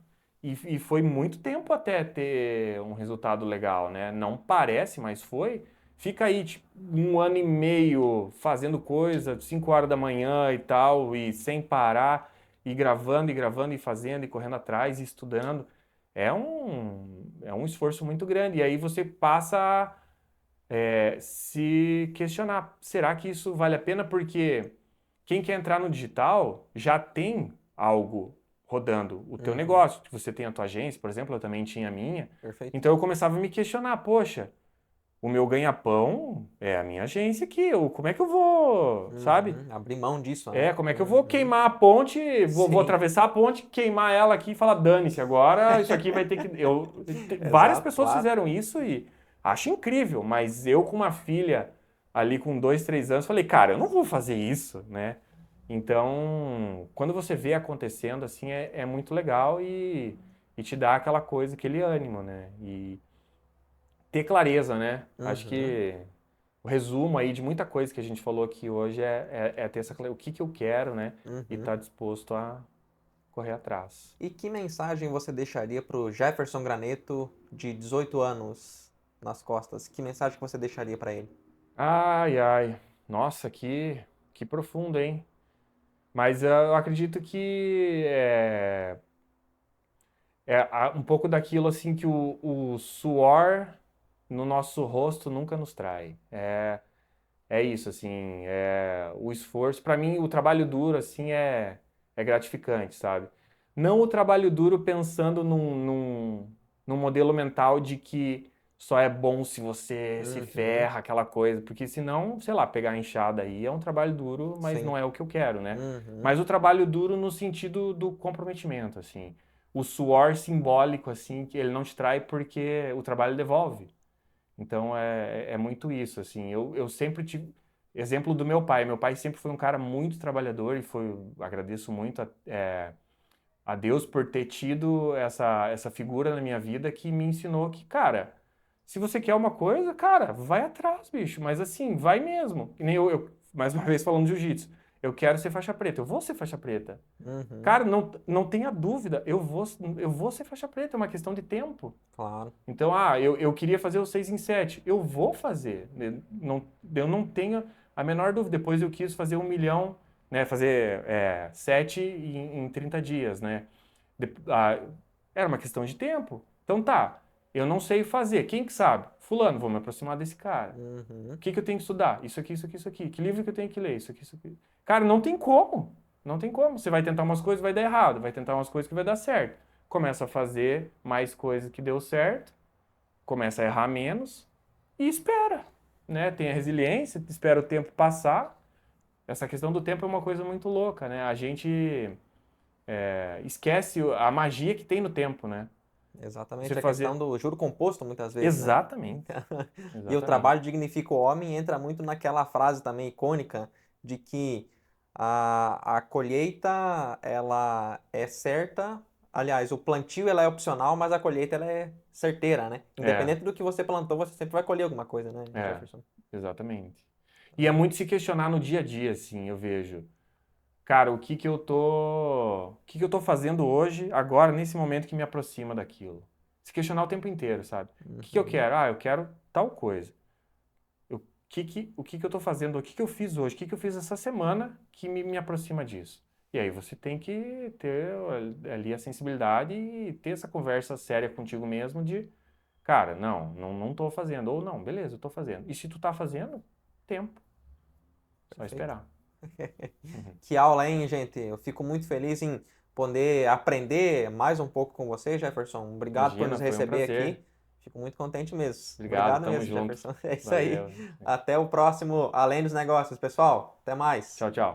E foi muito tempo até ter um resultado legal, né? Não parece, mas foi. Fica aí, tipo, 1 ano e meio fazendo coisa, 5 horas da manhã e tal, e sem parar, e gravando, e fazendo, e correndo atrás, e estudando. É um esforço muito grande. E aí você passa se questionar, será que isso vale a pena? Porque quem quer entrar no digital já tem algo rodando o teu Uhum. negócio. Você tem a tua agência, por exemplo, eu também tinha a minha. Perfeito. Então eu começava a me questionar, poxa, o meu ganha-pão é a minha agência aqui, como é que eu vou, sabe? Uhum. Abrir mão disso, né? Como é que eu vou Uhum. queimar a ponte, vou Sim, atravessar a ponte, queimar ela aqui e falar, dane-se, agora isso aqui vai ter que. Várias exato, pessoas claro. fizeram isso e acho incrível, mas eu com uma filha ali com 2, 3 anos, falei, cara, eu não vou fazer isso, né? Então, quando você vê acontecendo assim, é muito legal e te dá aquela coisa, aquele ânimo, né? E ter clareza, né? Acho Uhum. que o resumo aí de muita coisa que a gente falou aqui hoje é ter essa clareza, o que que eu quero, né? E Uhum. estar disposto a correr atrás. E que mensagem você deixaria pro Jefferson Graneto, de 18 anos, nas costas? Que mensagem que você deixaria para ele? Ai, ai. Nossa, que profundo, hein? Mas eu acredito que um pouco daquilo assim que o suor no nosso rosto nunca nos trai. É isso, assim, o esforço. Para mim, o trabalho duro, assim, é gratificante, sabe? Não o trabalho duro pensando num modelo mental de que só é bom se você se Uhum. ferra, aquela coisa, porque senão, sei lá, pegar a enxada aí é um trabalho duro, mas Sim. não é o que eu quero, né? Uhum. Mas o trabalho duro no sentido do comprometimento, assim. O suor simbólico, assim, que ele não te trai porque o trabalho devolve. Então é muito isso, assim. Eu sempre tive exemplo do meu pai. Meu pai sempre foi um cara muito trabalhador e agradeço muito a Deus por ter tido essa figura na minha vida que me ensinou que, cara, se você quer uma coisa, cara, vai atrás, bicho. Mas assim, vai mesmo. Que nem mais uma vez falando de jiu-jitsu. Eu quero ser faixa preta, eu vou ser faixa preta. Uhum. Cara, não tenha dúvida, eu vou ser faixa preta, é uma questão de tempo. Claro. Então, eu queria fazer o 6 em 7. Eu vou fazer. Eu não tenho a menor dúvida. Depois eu quis fazer 1 milhão, né? Fazer 7 em 30 dias, né? Era uma questão de tempo. Então tá, eu não sei fazer. Quem que sabe? Fulano, vou me aproximar desse cara. O Uhum. que que eu tenho que estudar? Isso aqui, isso aqui, isso aqui. Que livro que eu tenho que ler? Isso aqui, isso aqui. Cara, não tem como. Não tem como. Você vai tentar umas coisas, vai dar errado. Vai tentar umas coisas que vai dar certo. Começa a fazer mais coisas que deu certo, começa a errar menos e espera, né? Tem a resiliência, espera o tempo passar. Essa questão do tempo é uma coisa muito louca, né? A gente esquece a magia que tem no tempo, né? Exatamente, Você a questão do juro composto, muitas vezes, né? Exatamente. E o Exatamente. trabalho dignifica o homem entra muito naquela frase também icônica de que a colheita, ela é certa, aliás, o plantio ela é opcional, mas a colheita ela é certeira, né? É, Independente do que você plantou, você sempre vai colher alguma coisa, né, é, Jefferson? exatamente. E é muito se questionar no dia a dia, assim, eu vejo. Cara, o que que eu tô fazendo hoje, agora, nesse momento que me aproxima daquilo? Se questionar o tempo inteiro, sabe? O que que eu Uhum. quero? Ah, eu quero tal coisa. O que que eu tô fazendo? O que que eu fiz hoje? O que que eu fiz essa semana que me aproxima disso? E aí você tem que ter ali a sensibilidade e ter essa conversa séria contigo mesmo de, cara, não tô fazendo. Ou não, beleza, eu tô fazendo. E se tu tá fazendo, tempo. Só Perfeito. esperar. Uhum. Que aula, hein, gente? Eu fico muito feliz em poder aprender mais um pouco com você, Jefferson. Obrigado por Imagina, nos foi um receber prazer. aqui. Fico muito contente mesmo. Obrigado, Obrigado tamo mesmo, junto. Jefferson. É isso aí. Valeu. Até o próximo Além dos Negócios, pessoal. Até mais. Tchau, tchau.